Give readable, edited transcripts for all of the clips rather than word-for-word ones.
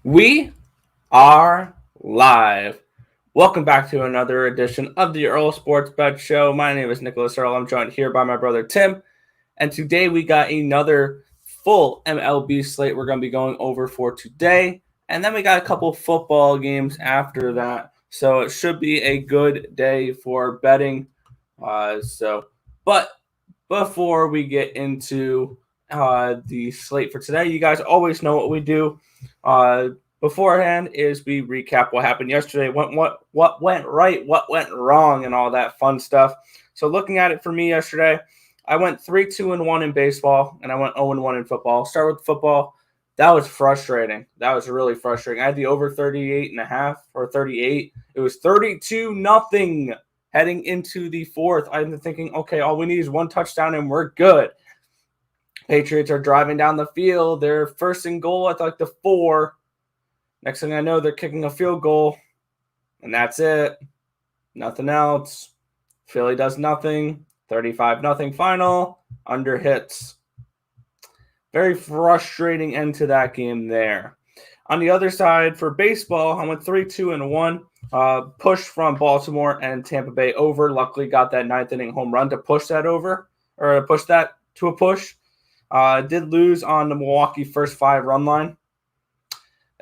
We are live. Welcome back to another edition of the Earle Sports Bet Show. My name is Nicholas Earle. I'm joined here by my brother Tim. And today we got another full MLB slate we're going to be going over for today. And then we got a couple football games after that. So it should be a good day for betting. But before we get into the slate for today, you guys always know what we do. Beforehand is we recap what happened yesterday, what went right, what went wrong, and all that fun stuff. So looking at it for me yesterday, I went 3-2-1 in baseball, and I went 0-1 in football. Start with football. That was frustrating. That was really frustrating. I had the over 38.5 or 38. It was 32-0 heading into the fourth. I'm thinking, okay, all we need is one touchdown and we're good. Patriots are driving down the field. They're first and goal at like the 4. Next thing I know, they're kicking a field goal, and that's it. Nothing else. Philly does nothing. 35-0 final. Under hits. Very frustrating end to that game there. On the other side, for baseball, I went 3-2-1. Push from Baltimore and Tampa Bay over. Luckily got that 9th inning home run to push that over, or push that to a push. Did lose on the Milwaukee first 5 run line.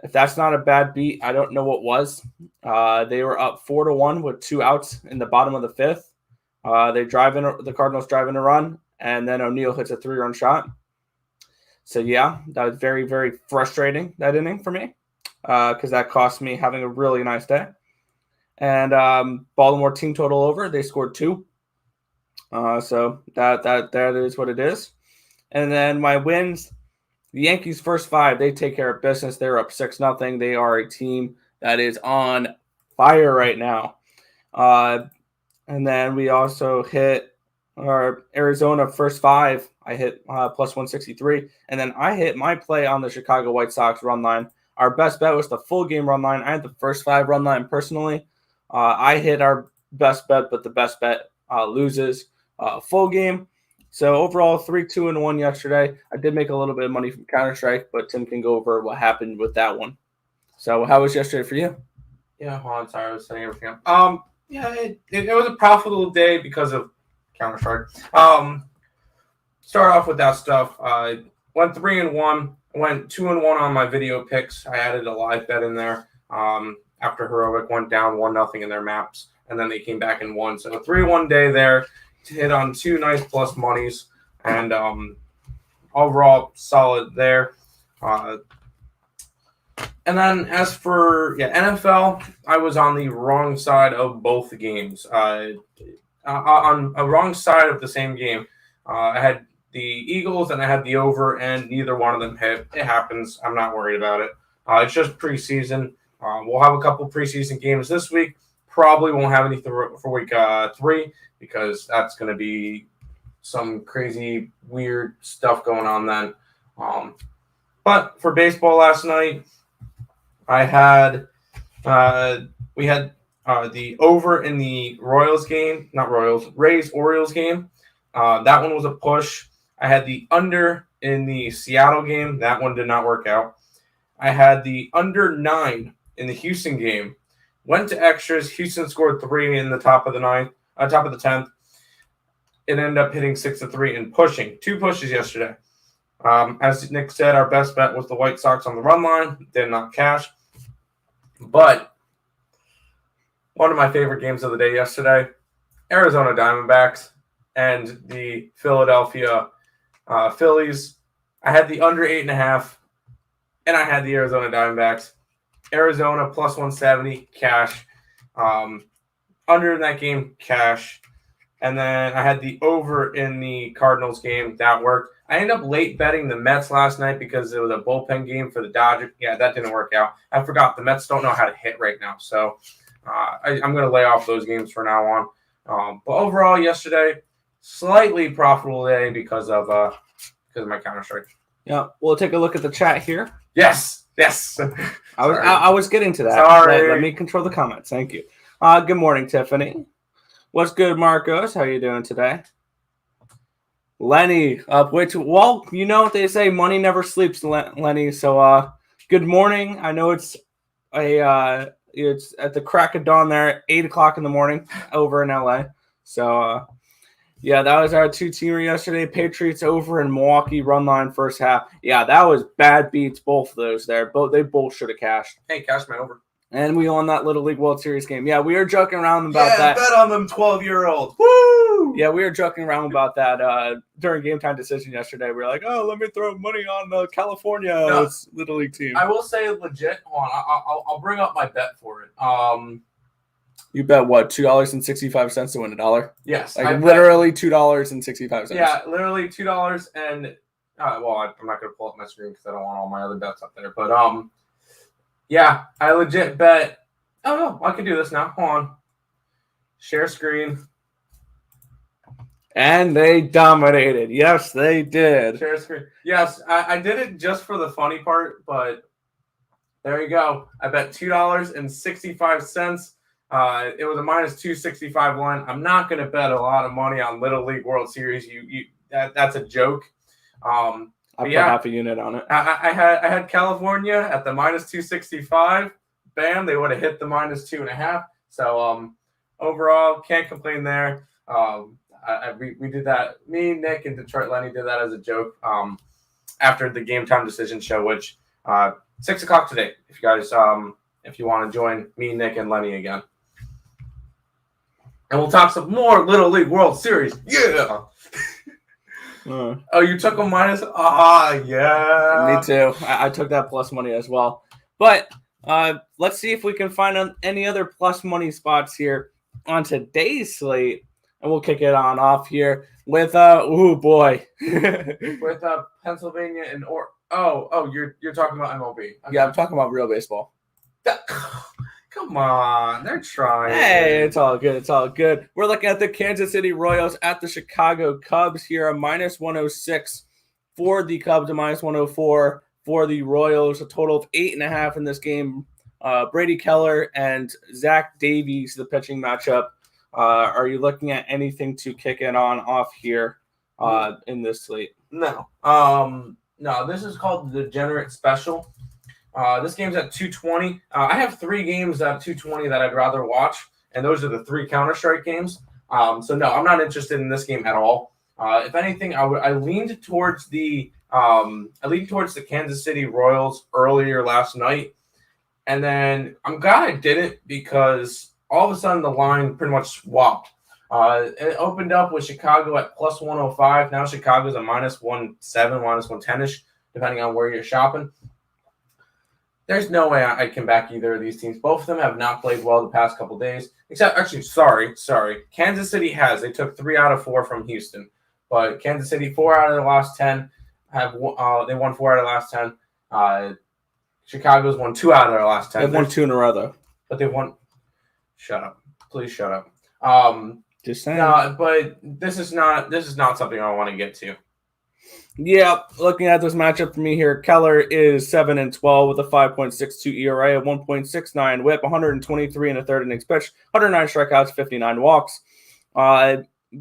If that's not a bad beat, I don't know what was. They were up 4-1 with 2 outs in the bottom of the 5th. The Cardinals drive in a run, and then O'Neal hits a 3-run shot. So yeah, that was very, very frustrating, that inning for me, because that cost me having a really nice day. And Baltimore team total over, they scored 2. So that is what it is. And then my wins, the Yankees first 5, they take care of business. They're up 6-0. They are a team that is on fire right now. And then we also hit our Arizona first 5. I hit plus 163. And then I hit my play on the Chicago White Sox run line. Our best bet was the full game run line. I had the first 5 run line personally. I hit our best bet, but the best bet loses full game. So overall, 3-2-1 yesterday. I did make a little bit of money from Counter-Strike, but Tim can go over what happened with that one. So how was yesterday for you? Yeah, hold on, sorry, I was setting everything up. It was a profitable day because of Counter-Strike. Start off with that stuff. I went 3-1. I went 2-1 on my video picks. I added a live bet in there after Heroic went down 1-0 in their maps, and then they came back and won. So a 3-1 day there. Hit on 2 nice plus monies, and overall solid there. And then as for NFL, I was on the wrong side of both games. On a wrong side of the same game, I had the Eagles and I had the over, and neither one of them hit. It happens. I'm not worried about it. It's just preseason. We'll have a couple preseason games this week. Probably won't have anything for week 3 because that's going to be some crazy, weird stuff going on then. But for baseball last night, I had we had the over in the Rays-Orioles game. That one was a push. I had the under in the Seattle game. That one did not work out. I had the under 9 in the Houston game. Went to extras. Houston scored 3 in the top of the 10th. It ended up hitting 6-3 and pushing. 2 pushes yesterday. As Nick said, our best bet was the White Sox on the run line. Did not cash. But one of my favorite games of the day yesterday, Arizona Diamondbacks and the Philadelphia Phillies. I had the under 8.5, and I had the Arizona Diamondbacks. Arizona plus 170, cash. Under in that game, cash. And then I had the over in the Cardinals game. That worked. I ended up late betting the Mets last night because it was a bullpen game for the Dodgers. Yeah, that didn't work out. I forgot the Mets don't know how to hit right now. So I'm going to lay off those games from now on. But overall, yesterday, slightly profitable day because of my Counter-Strike. Yeah, we'll take a look at the chat here. Yes. I was getting to that. Sorry. Let me control the comments. Thank you. Good morning, Tiffany. What's good, Marcos? How are you doing today? Lenny, well, you know what they say, money never sleeps, Lenny. So Good morning. I know it's at the crack of dawn there at 8 o'clock in the morning over in LA. So yeah, that was our two-teamer yesterday. Patriots over in Milwaukee, run line first half. Yeah, that was bad beats, both of those there. They both should have cashed. Hey, cash my over. And we won that Little League World Series game. Yeah, we were joking around about that. Bet on them 12-year-olds. Woo! Yeah, we were joking around about that during game time decision yesterday. We were like, oh, let me throw money on the California Little League team. I will say legit. Hold on, I'll bring up my bet for it. You bet what? $2.65 to win $1? Yes. Like literally $2.65. Yeah, literally $2 and well, I'm not gonna pull up my screen because I don't want all my other bets up there. But yeah, I legit bet. Oh no, I can do this now. Hold on. Share screen. And they dominated. Yes, they did. Share screen. Yes, I did it just for the funny part, but there you go. I bet $2.65. It was a minus 265 line. I'm not going to bet a lot of money on Little League World Series. That's a joke. I put half a unit on it. I had California at the minus 265. Bam, they would have hit the minus 2.5. So overall, can't complain there. We did that. Me, Nick, and Detroit Lenny did that as a joke after the game time decision show, which 6 o'clock today. If you guys if you want to join me, Nick, and Lenny again. And we'll talk some more Little League World Series. Yeah. Oh, you took a minus? Yeah. Me too. I took that plus money as well. But let's see if we can find any other plus money spots here on today's slate. And we'll kick it on off here with with Pennsylvania and you're talking about MLB. Okay. Yeah, I'm talking about real baseball. Come on, they're trying. Hey, it's all good. It's all good. We're looking at the Kansas City Royals at the Chicago Cubs here, a minus 106 for the Cubs, a minus 104 for the Royals, a total of 8.5 in this game. Brady Keller and Zach Davies, the pitching matchup. Are you looking at anything to kick it on off here in this slate? No. No, this is called the Degenerate Special. This game's at 220. I have 3 games at 220 that I'd rather watch, and those are the 3 Counter-Strike games. So no, I'm not interested in this game at all. If anything, I leaned towards the Kansas City Royals earlier last night, and then I'm glad I didn't because all of a sudden the line pretty much swapped. It opened up with Chicago at plus 105. Now Chicago's a minus 107, minus 110-ish, depending on where you're shopping. There's no way I can back either of these teams. Both of them have not played well the past couple days. Except, actually, sorry. Kansas City has. They took 3 out of 4 from Houston. But Kansas City, 4 out of the last 10. They won 4 out of the last 10. Chicago's won 2 out of their last 10. They've won 2 in a row, though. But they've won. Shut up. Please shut up. Just saying. No, but this is not something I want to get to. Yeah, looking at this matchup for me here, Keller is 7-12 with a 5.62 ERA, a 1.69 WHIP, 123 and a third innings pitched, 109 strikeouts, 59 walks.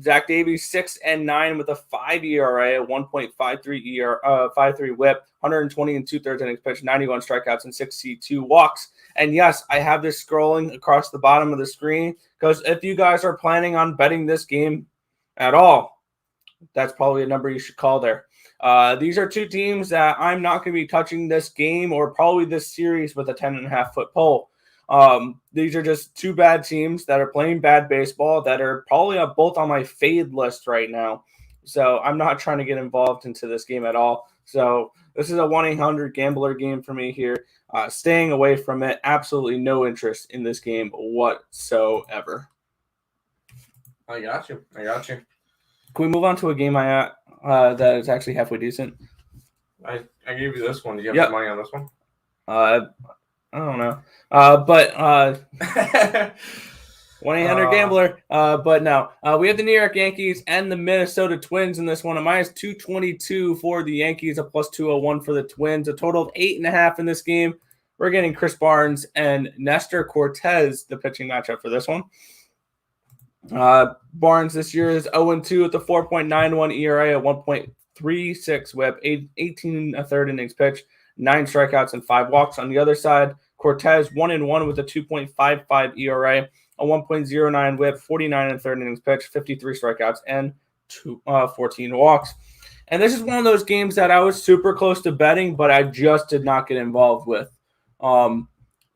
Zach Davies 6-9 with a 5 ERA, a 1.53 53 WHIP, 120 and 2/3 innings pitched, 91 strikeouts and 62 walks. And yes, I have this scrolling across the bottom of the screen because if you guys are planning on betting this game at all, that's probably a number you should call there. These are 2 teams that I'm not going to be touching this game or probably this series with a 10.5-foot pole. These are just 2 bad teams that are playing bad baseball that are probably both on my fade list right now. So I'm not trying to get involved into this game at all. So this is a 1-800 gambler game for me here. Staying away from it. Absolutely no interest in this game whatsoever. I got you. Can we move on to a game that is actually halfway decent? I gave you this one. Do you have some money on this one? I don't know. But 1-800 gambler. But no. We have the New York Yankees and the Minnesota Twins in this one. A minus 222 for the Yankees, a plus 201 for the Twins. A total of 8.5 in this game. We're getting Chris Barnes and Nestor Cortez, the pitching matchup for this one. Barnes this year is 0-2 with a 4.91 ERA, a 1.36 WHIP, 18 1/3 innings pitched, 9 strikeouts and 5 walks. On the other side, Cortez 1-1 with a 2.55 ERA, a 1.09 WHIP, 49 and third innings pitched, 53 strikeouts and 14 walks. And this is one of those games that I was super close to betting, but I just did not get involved with. I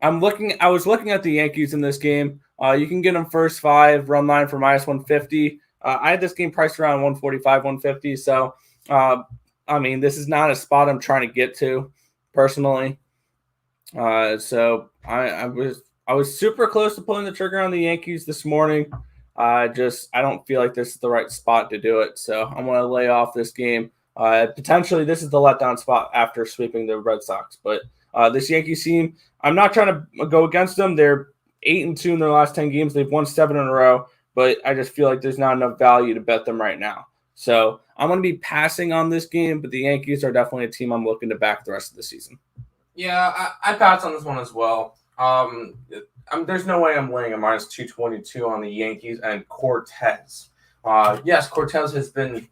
was looking at the Yankees in this game. You can get them first 5, run line for minus 150. I had this game priced around 145, 150. So, this is not a spot I'm trying to get to personally. So I was super close to pulling the trigger on the Yankees this morning. I don't feel like this is the right spot to do it. So I'm going to lay off this game. Potentially this is the letdown spot after sweeping the Red Sox. But this Yankees team, I'm not trying to go against them. They're 8-2 in their last 10 games. They've won 7 in a row. But I just feel like there's not enough value to bet them right now. So I'm going to be passing on this game. But the Yankees are definitely a team I'm looking to back the rest of the season. Yeah, I pass on this one as well. There's no way I'm laying a minus 222 on the Yankees and Cortez. Yes, Cortez has been. Can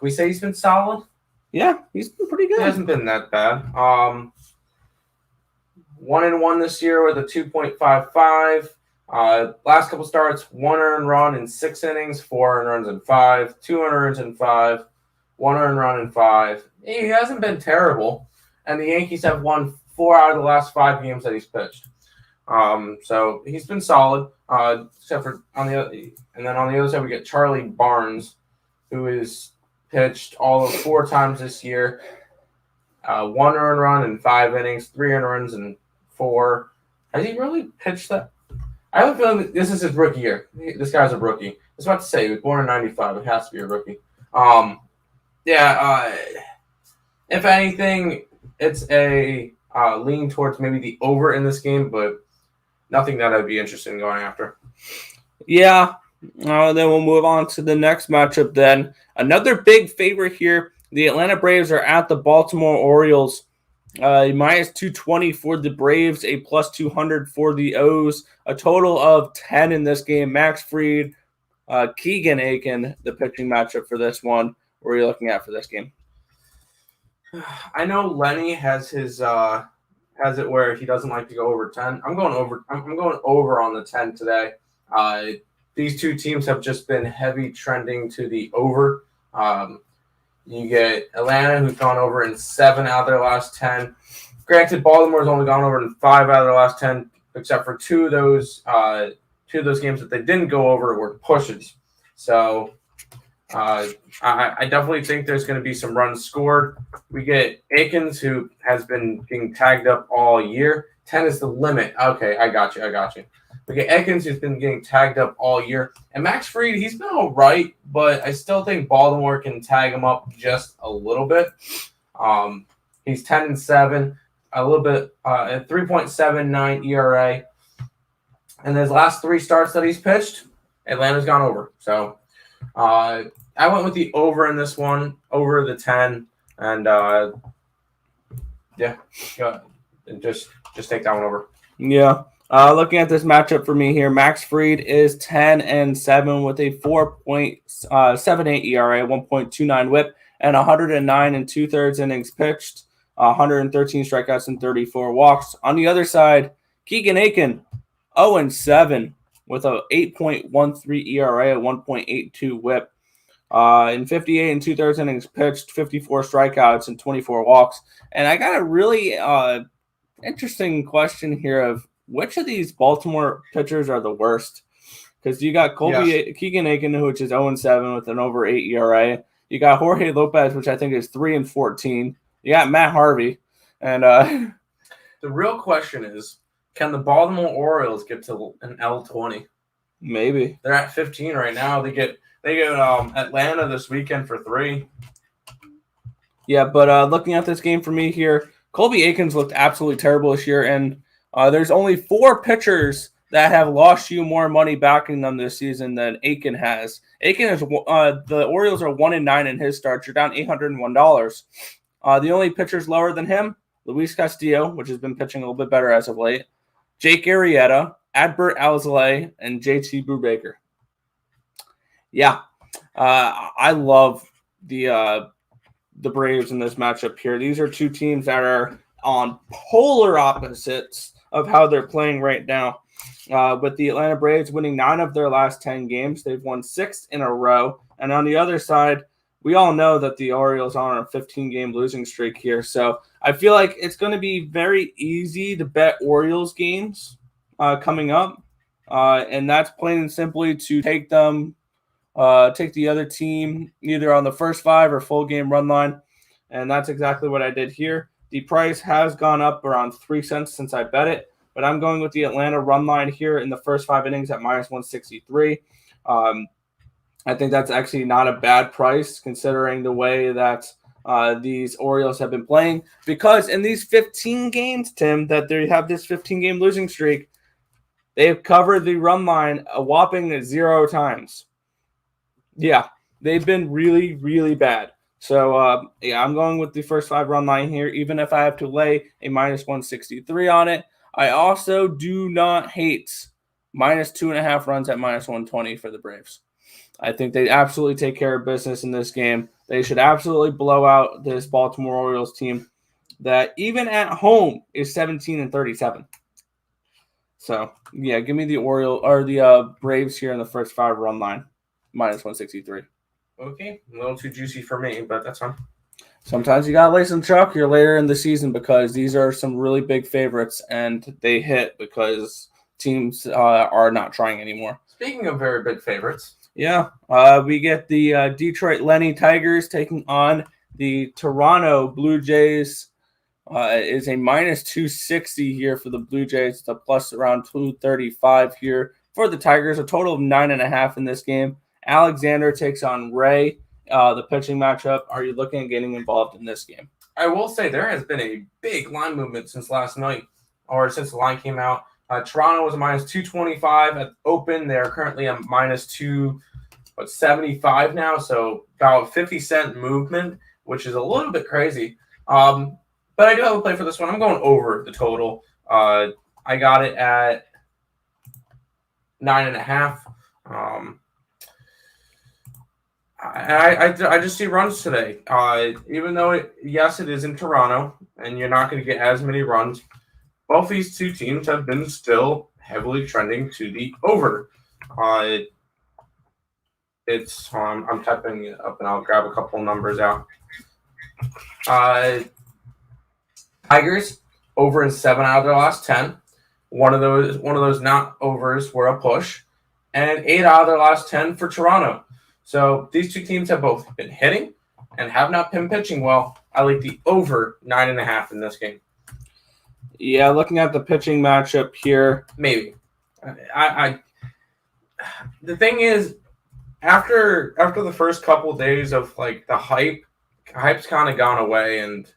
we say he's been solid? Yeah, he's been pretty good. He hasn't been that bad. 1-1 this year with a 2.55. Last couple starts, 1 earned run in 6 innings, 4 earned runs in 5, 2 earned runs in 5, 1 earned run in 5. He hasn't been terrible. And the Yankees have won 4 out of the last 5 games that he's pitched. So he's been solid. Except for on the other side we get Charlie Barnes, who is pitched all of 4 times this year. 1 earned run in 5 innings, 3 earned runs in 4. Has he really pitched that? I have a feeling that this is his rookie year. This guy's a rookie. I was about to say he was born in '95. It has to be a rookie. If anything, it's a lean towards maybe the over in this game, but nothing that I'd be interested in going after. Yeah. Then we'll move on to the next matchup then. Another big favorite here. The Atlanta Braves are at the Baltimore Orioles. Minus 220 for the Braves, a plus 200 for the O's. A total of 10 in this game. Max Fried, Keegan Aiken, the pitching matchup for this one. What are you looking at for this game? I know Lenny has his has it where he doesn't like to go over 10. I'm going over on the 10 today. These two teams have just been heavy trending to the over. You get Atlanta, who's gone over in 7 out of their last 10. Granted, Baltimore's only gone over in 5 out of their last 10, except for 2 of those games that they didn't go over were pushes. So I definitely think there's going to be some runs scored. We get Aikens, who has been being tagged up all year. 10 is the limit. Okay, I got you. We get Aikens, who's been getting tagged up all year. And Max Fried, he's been all right, but I still think Baltimore can tag him up just a little bit. He's 10-7, a little bit at 3.79 ERA. And his last 3 starts that he's pitched, Atlanta's gone over. So I went with the over in this one, over the 10, and just take that one over. Yeah. Looking at this matchup for me here, Max Fried is 10-7 with a 4.78 ERA, 1.29 WHIP, and 109 2/3 innings pitched, 113 strikeouts and 34 walks. On the other side, Keegan Aiken, 0-7 with a 8.13 ERA, a 1.82 WHIP, in 58 2/3 innings pitched, 54 strikeouts and 24 walks. And I got a really interesting question here of which of these Baltimore pitchers are the worst? Because you got Keegan Aiken, which is 0-7 with an over 8 ERA. You got Jorge Lopez, which I think is 3-14. You got Matt Harvey. And the real question is, can the Baltimore Orioles get to an L20? Maybe. They're at 15 right now. They get Atlanta this weekend for 3. Yeah, but looking at this game for me here, Colby Aikens looked absolutely terrible this year, and there's only 4 pitchers that have lost you more money backing them this season than Aiken has. Aiken is the Orioles are 1-9 in his starts. You're down $801. The only pitchers lower than him, Luis Castillo, which has been pitching a little bit better as of late, Jake Arrieta, Adbert Alzolay, and JT Brubaker. Yeah, I love the the Braves in this matchup here. These are two teams that are on polar opposites of how they're playing right now. With the Atlanta Braves winning 9 of their last 10 games, they've won 6 in a row. And on the other side, we all know that the Orioles are on a 15-game losing streak here. So I feel like it's going to be very easy to bet Orioles games coming up. And that's plain and simply to take the other team either on the first 5 or full game run line. And that's exactly what I did here. The price has gone up around 3 cents since I bet it, but I'm going with the Atlanta run line here in the first 5 innings at minus 163. I think that's actually not a bad price considering the way that these Orioles have been playing, because in these 15 games, Tim, that they have this 15-game losing streak, they have covered the run line a whopping 0 times. Yeah, they've been really, really bad. So, I'm going with the first 5 run line here, even if I have to lay a minus 163 on it. I also do not hate minus 2.5 runs at minus 120 for the Braves. I think they absolutely take care of business in this game. They should absolutely blow out this Baltimore Orioles team that even at home is 17-37. So, yeah, give me the Braves here in the first 5 run line, minus 163. Okay, a little too juicy for me, but that's fine. Sometimes you got to lay some chalk here later in the season because these are some really big favorites, and they hit because teams are not trying anymore. Speaking of very big favorites. Yeah, we get the Detroit Lenny Tigers taking on the Toronto Blue Jays. Is a minus 260 here for the Blue Jays. It's a plus around 235 here for the Tigers. A total of 9.5 in this game. Alexander takes on Ray. The pitching matchup. Are you looking at getting involved in this game? I will say there has been a big line movement since last night, or since the line came out. Toronto was a minus 225 at open. They're currently a minus 275 now, so about 50-cent movement, which is a little bit crazy. But I do have a play for this one. I'm going over the total. I got it at 9.5. I just see runs today. Even though it is in Toronto, and you're not going to get as many runs, both these two teams have been still heavily trending to the over. I'm typing it up, and I'll grab a couple numbers out. Tigers over in 7 out of their last 10. One of those not overs were a push, and 8 out of their last 10 for Toronto. So these two teams have both been hitting and have not been pitching well. I like the over 9.5 in this game. Yeah, looking at the pitching matchup here, maybe. The thing is, after the first couple of days of like the hype's kind of gone away, and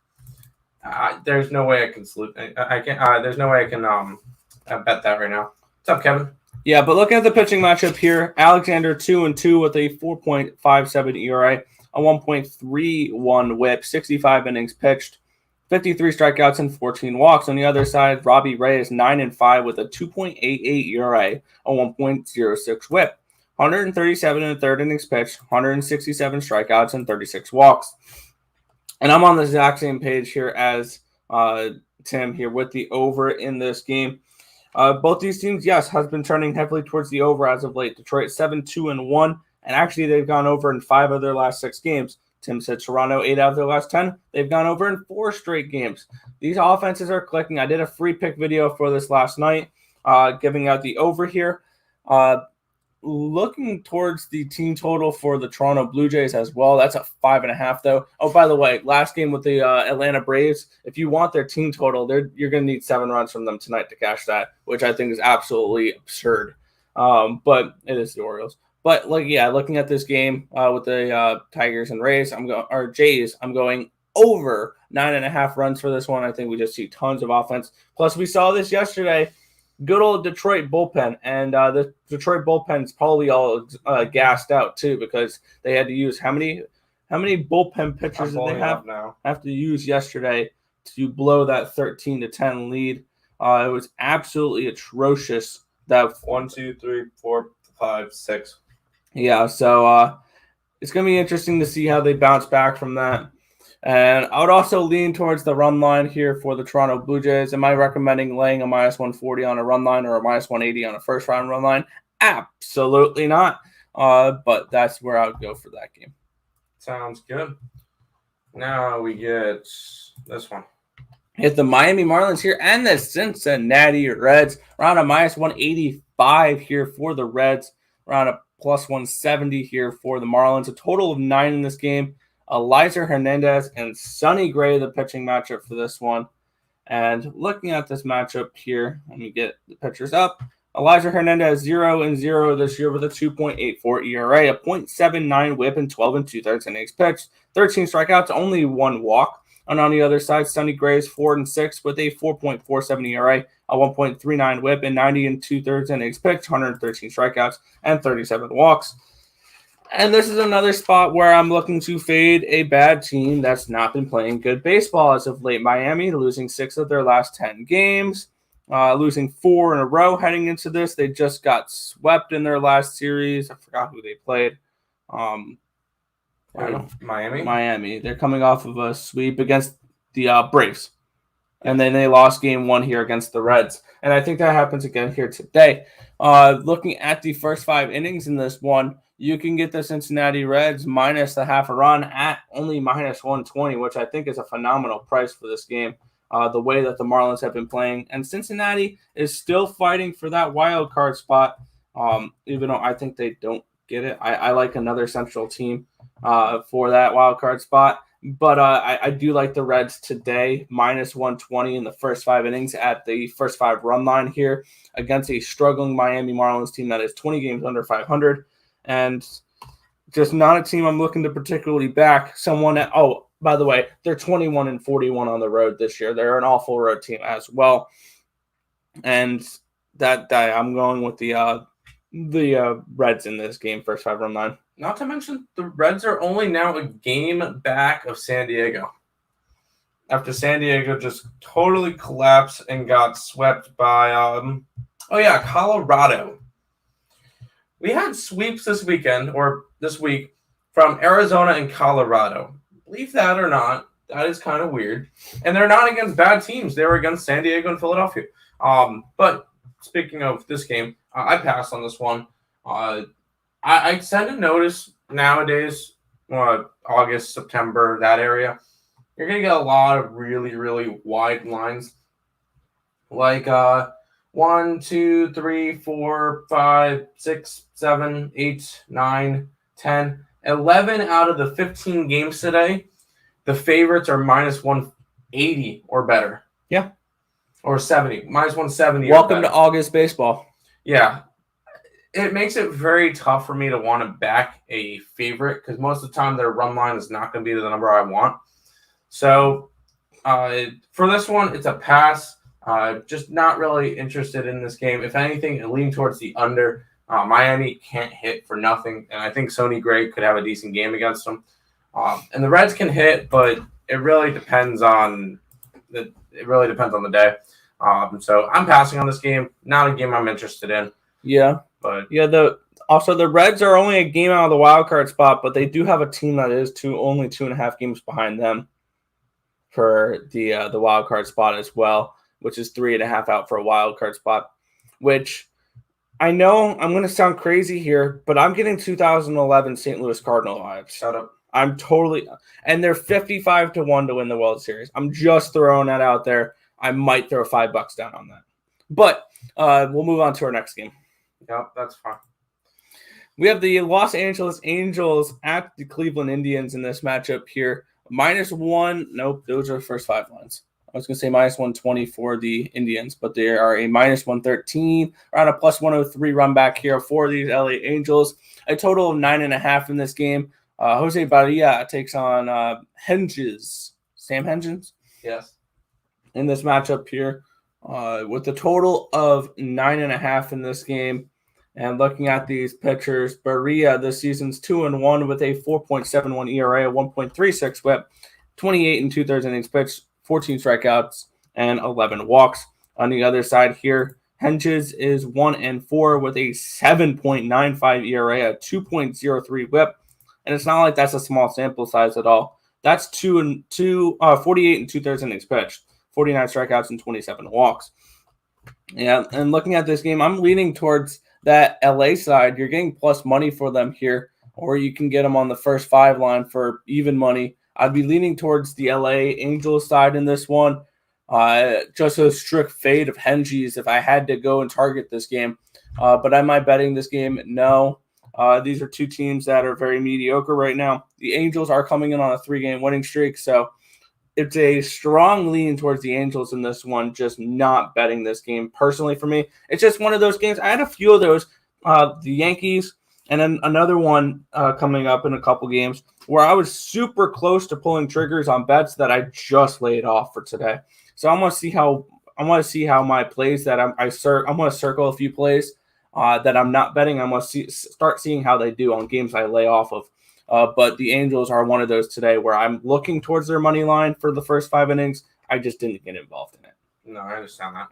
there's no way I can sleep. There's no way I can bet that right now. What's up, Kevin? Yeah, but looking at the pitching matchup here, Alexander 2-2 with a 4.57 ERA, a 1.31 WHIP, 65 innings pitched, 53 strikeouts and 14 walks. On the other side, Robbie Ray is 9-5 with a 2.88 ERA, a 1.06 WHIP, 137 in the third innings pitched, 167 strikeouts and 36 walks. And I'm on the exact same page here as Tim here with the over in this game. Both these teams, yes, has been turning heavily towards the over as of late. Detroit 7-2-1, and actually they've gone over in 5 of their last 6 games. Tim said Toronto 8 out of their last 10. They've gone over in 4 straight games. These offenses are clicking. I did a free pick video for this last night, giving out the over here. Looking towards the team total for the Toronto Blue Jays as well. That's a 5.5 though. Oh, by the way, last game with the Atlanta Braves, if you want their team total, you're going to need 7 runs from them tonight to cash that, which I think is absolutely absurd. But it is the Orioles. But looking at this game with the Tigers and Jays, I'm going over 9.5 runs for this one. I think we just see tons of offense. Plus, we saw this yesterday. Good old Detroit bullpen, and the Detroit bullpen is probably all gassed out too because they had to use how many bullpen pitchers did they have to use yesterday to blow that 13-10 lead? It was absolutely atrocious. That 1, 2, 3, 4, 5, 6. Yeah, so it's gonna be interesting to see how they bounce back from that. And I would also lean towards the run line here for the Toronto Blue Jays. Am I recommending laying a -140 on a run line or a -180 on a first round run line? Absolutely not. But that's where I would go for that game. Sounds good. Now we get this one. Hit the Miami Marlins here and the Cincinnati Reds. Around a -185 here for the Reds. Around a +170 here for the Marlins. A total of 9 in this game. Eliza Hernandez and Sonny Gray, the pitching matchup for this one. And looking at this matchup here, let me get the pitchers up. Eliza Hernandez 0-0 this year with a 2.84 ERA, a .79 WHIP, and 12 2/3 innings pitched. 13 strikeouts, only 1 walk. And on the other side, Sonny Gray is 4-6 with a 4.47 ERA, a 1.39 WHIP, and 90 2/3 innings pitched, 113 strikeouts, and 37 walks. And this is another spot where I'm looking to fade a bad team that's not been playing good baseball as of late. Miami losing 6 of their last 10 games, losing 4 in a row heading into this. They just got swept in their last series. I forgot who they played. Miami. They're coming off of a sweep against the Braves. And then they lost game 1 here against the Reds. And I think that happens again here today. Looking at the first 5 innings in this one, you can get the Cincinnati Reds minus the half a run at only -120, which I think is a phenomenal price for this game, the way that the Marlins have been playing. And Cincinnati is still fighting for that wild card spot, even though I think they don't get it. I like another Central team for that wild card spot. But I do like the Reds today, -120 in the first 5 innings at the first 5 run line here against a struggling Miami Marlins team that is 20 games under 500. And just not a team I'm looking to particularly back. By the way, they're 21-41 on the road this year. They're an awful road team as well. And that I'm going with the Reds in this game, first 5 run line. Not to mention, the Reds are only now a game back of San Diego. After San Diego just totally collapsed and got swept by, Colorado. We had sweeps this week, from Arizona and Colorado. Believe that or not, that is kind of weird. And they're not against bad teams. They were against San Diego and Philadelphia. But speaking of this game, I passed on this one. I tend to notice nowadays, August, September, that area, you're going to get a lot of really, really wide lines. Like 1, 2, 3, 4, 5, 6, 7, 8, 9, 10, 11 out of the 15 games today, the favorites are -180 or better. Yeah. Or 70, -170. Welcome to August baseball. Yeah. It makes it very tough for me to want to back a favorite because most of the time their run line is not going to be the number I want. So for this one, it's a pass. Just not really interested in this game. If anything, I lean towards the under. Miami can't hit for nothing, and I think Sonny Gray could have a decent game against them. And the Reds can hit, but it really depends on the day. So I'm passing on this game. Not a game I'm interested in. Yeah, but the Reds are only a game out of the wild card spot, but they do have a team that is only 2.5 games behind them for the wild card spot as well, which is 3.5 out for a wild card spot, which I know I'm going to sound crazy here, but I'm getting 2011 St. Louis Cardinal vibes. Shut up. And they're 55-1 to win the World Series. I'm just throwing that out there. I might throw $5 down on that. But we'll move on to our next game. Yep, that's fine. We have the Los Angeles Angels at the Cleveland Indians in this matchup here. -1. Nope, those are the first 5 lines. I was going to say -120 for the Indians, but they are a -113, around a +103 run back here for these LA Angels. A total of 9.5 in this game. Jose Barria takes on Henges. Sam Henges? Yes. In this matchup here with a total of 9.5 in this game. And looking at these pitchers, Barria this season's 2-1 with a 4.71 ERA, a 1.36 WHIP, 28 2/3 innings pitched, 14 strikeouts, and 11 walks. On the other side here, Henges is 1-4 with a 7.95 ERA, a 2.03 WHIP. And it's not like that's a small sample size at all. That's 48 and 2/3 innings pitched, 49 strikeouts and 27 walks. Yeah, and looking at this game, I'm leaning towards that LA side. You're getting plus money for them here, or you can get them on the first 5 line for even money. I'd be leaning towards the LA Angels side in this one. Just a strict fade of Hengies if I had to go and target this game. But am I betting this game? No. These are two teams that are very mediocre right now. The Angels are coming in on a 3-game winning streak, so it's a strong lean towards the Angels in this one, just not betting this game personally for me. It's just one of those games. I had a few of those, the Yankees, and then another one coming up in a couple games where I was super close to pulling triggers on bets that I just laid off for today. So I want to see how my plays that I'm going to circle a few plays that I'm not betting. I'm going to start seeing how they do on games I lay off of. But the Angels are one of those today where I'm looking towards their money line for the first 5 innings. I just didn't get involved in it. No, I understand that.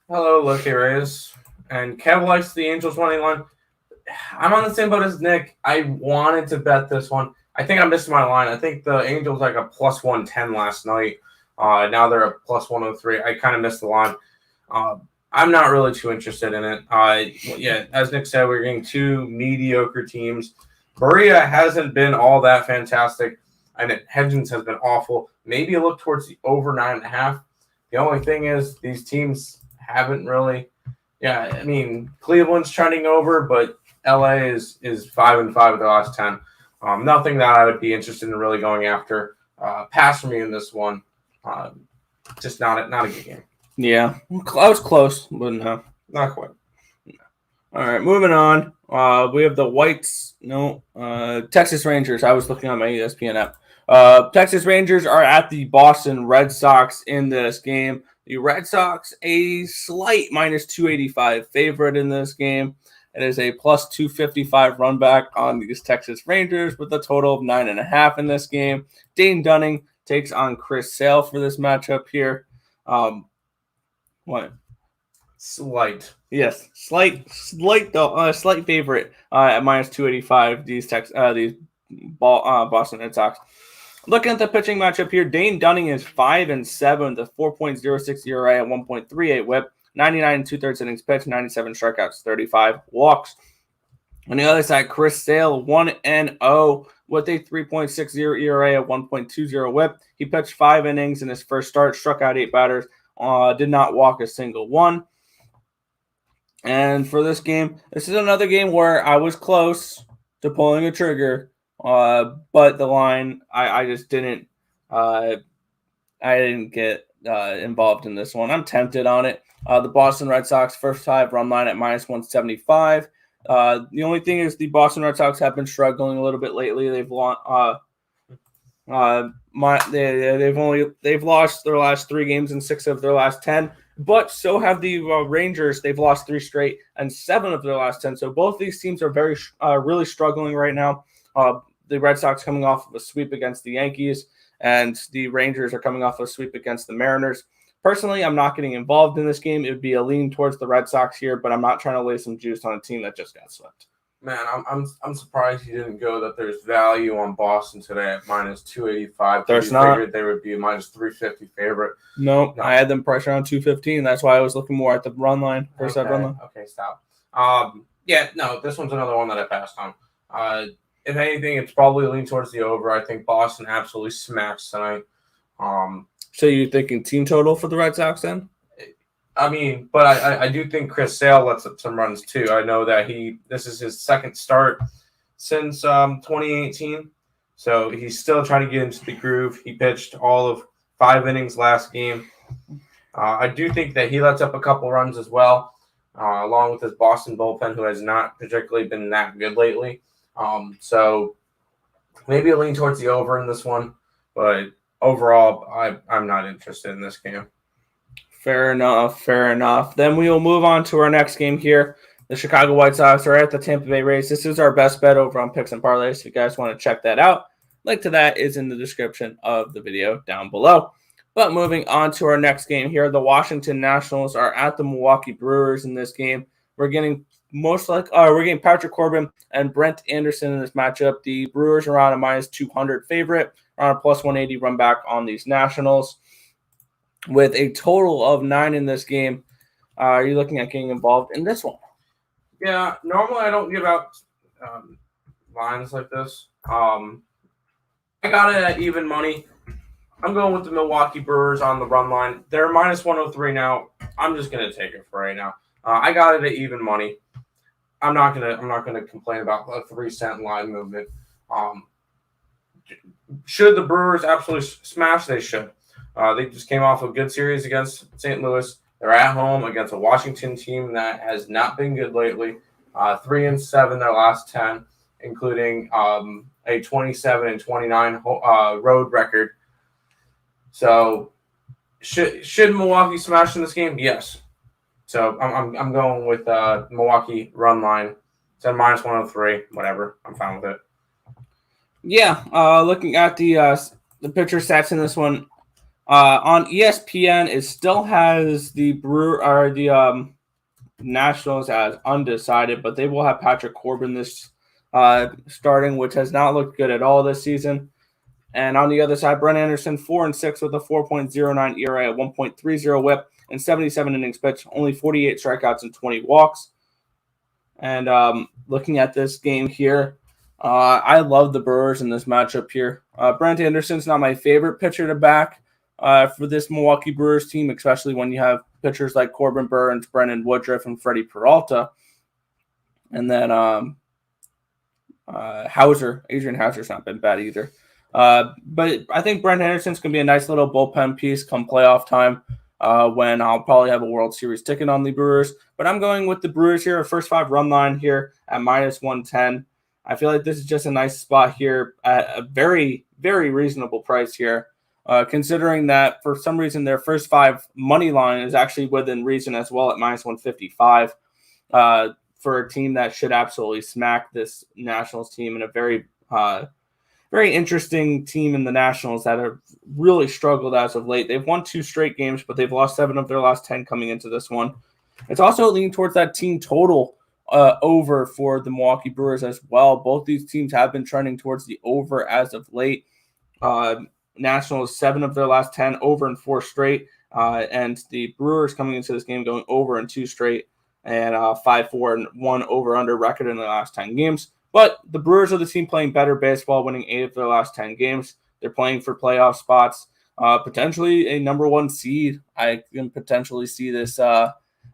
Hello, Loki Reyes. And Kev likes the Angels money line. I'm on the same boat as Nick. I wanted to bet this one. I think I missed my line. I think the Angels like a plus 110 last night. Now they're a plus 103. I kind of missed the line. I'm not really too interested in it. Yeah, as Nick said, we're getting 2 mediocre teams. Berea hasn't been all that fantastic, and Hedgens has been awful. Maybe a look towards the over 9.5. The only thing is these teams haven't really. Yeah, I mean Cleveland's trending over, but LA is 5-5 of the last 10. Nothing that I would be interested in really going after. Pass for me in this one. Just not a good game. Yeah, I was close, but no, not quite. All right, moving on. We have the Texas Rangers. I was looking on my ESPN app. Texas Rangers are at the Boston Red Sox in this game. The Red Sox, a slight minus 285 favorite in this game. It is a plus 255 run back on these Texas Rangers with a total of 9.5 in this game. Dane Dunning takes on Chris Sale for this matchup here. What? Slight. Yes, slight favorite at minus 285. These Boston Red Sox. Looking at the pitching matchup here, Dane Dunning is 5-7 with a 4.06 ERA at 1.38 WHIP, 99 and 2/3 innings pitched, 97 strikeouts, 35 walks. On the other side, Chris Sale 1-0 with a 3.60 ERA at 1.20 WHIP. He pitched 5 innings in his first start, struck out 8 batters, did not walk a single one. And for this game, this is another game where I was close to pulling a trigger, but the line, I just didn't. I didn't get involved in this one. I'm tempted on it. The Boston Red Sox first 5 run line at minus 175. The only thing is the Boston Red Sox have been struggling a little bit lately. They've lost their last 3 games in 6 of their last 10. But so have the Rangers. They've lost 3 straight and 7 of their last 10. So both these teams are really struggling right now. The Red Sox coming off of a sweep against the Yankees, and the Rangers are coming off of a sweep against the Mariners. Personally, I'm not getting involved in this game. It would be a lean towards the Red Sox here, but I'm not trying to lay some juice on a team that just got swept. Man, I'm surprised you didn't go that there's value on Boston today at minus 285. There's not. Figured they would be a minus 350 favorite. No, I had them pressure on 215. That's why I was looking more at the run line. First side run line. Okay, stop. This one's another one that I passed on. If anything, it's probably lean towards the over. I think Boston absolutely smacks tonight. So you're thinking team total for the Red Sox then? I mean, but I do think Chris Sale lets up some runs too. I know that this is his second start since 2018, so he's still trying to get into the groove. He pitched all of 5 innings last game. I do think that he lets up a couple runs as well, along with his Boston bullpen, who has not particularly been that good lately. So maybe a lean towards the over in this one, but overall, I'm not interested in this game. Fair enough. Then we will move on to our next game here. The Chicago White Sox are at the Tampa Bay Rays. This is our best bet over on Picks and Parleys. If you guys want to check that out, link to that is in the description of the video down below. But moving on to our next game here, the Washington Nationals are at the Milwaukee Brewers in this game. We're getting we're getting Patrick Corbin and Brent Anderson in this matchup. The Brewers are on a -200 favorite, around a +180 run back on these Nationals. With a total of 9 in this game, are you looking at getting involved in this one? Yeah, normally I don't give out lines like this. I got it at even money. I'm going with the Milwaukee Brewers on the run line. They're -103 now. I'm just gonna take it for right now. I got it at even money. I'm not gonna complain about a 3-cent line movement. Should the Brewers absolutely smash? They should. They just came off a good series against St. Louis. They're at home against a Washington team that has not been good lately. 3-7 their last 10, including a 27-29 road record. So, should Milwaukee smash in this game? Yes. So I'm going with Milwaukee run line. It's at -103. Whatever. I'm fine with it. Yeah. Looking at the pitcher stats in this one, on ESPN, it still has the Nationals as undecided, but they will have Patrick Corbin this starting, which has not looked good at all this season. And on the other side, Brent Anderson, 4-6 with a 4.09 ERA, a 1.30 WHIP, and 77 innings pitched, only 48 strikeouts and 20 walks. And looking at this game here, I love the Brewers in this matchup here. Brent Anderson's not my favorite pitcher to back for this Milwaukee Brewers team, especially when you have pitchers like Corbin Burns, Brendan Woodruff, and Freddie Peralta. And then Adrian Hauser's not been bad either. But I think Brent Anderson's going to be a nice little bullpen piece come playoff time when I'll probably have a World Series ticket on the Brewers. But I'm going with the Brewers here, a first 5 run line here at -110. I feel like this is just a nice spot here at a very, very reasonable price here, considering that for some reason their first 5 money line is actually within reason as well at -155 for a team that should absolutely smack this Nationals team in a very very interesting team in the Nationals that have really struggled as of late. They've won 2 straight games, but they've lost 7 of their last 10 coming into this one. It's also leaning towards that team total over for the Milwaukee Brewers as well. Both these teams have been trending towards the over as of late. Nationals, 7 of their last 10, over in 4 straight. And the Brewers coming into this game going over in 2 straight and 5-4 and 1 over-under record in the last 10 games. But the Brewers are the team playing better baseball, winning 8 of their last 10 games. They're playing for playoff spots, potentially a number 1 seed. I can potentially see this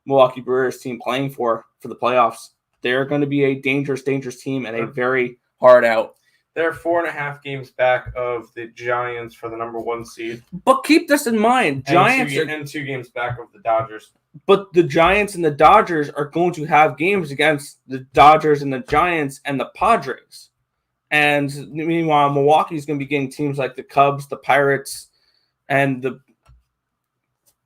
Milwaukee Brewers team playing for the playoffs. They're going to be a dangerous, dangerous team and a very hard out. They're 4.5 games back of the Giants for the number 1 seed. But keep this in mind, Giants and 2 games back of the Dodgers. But the Giants and the Dodgers are going to have games against the Dodgers and the Giants and the Padres. And meanwhile, Milwaukee's going to be getting teams like the Cubs, the Pirates, and the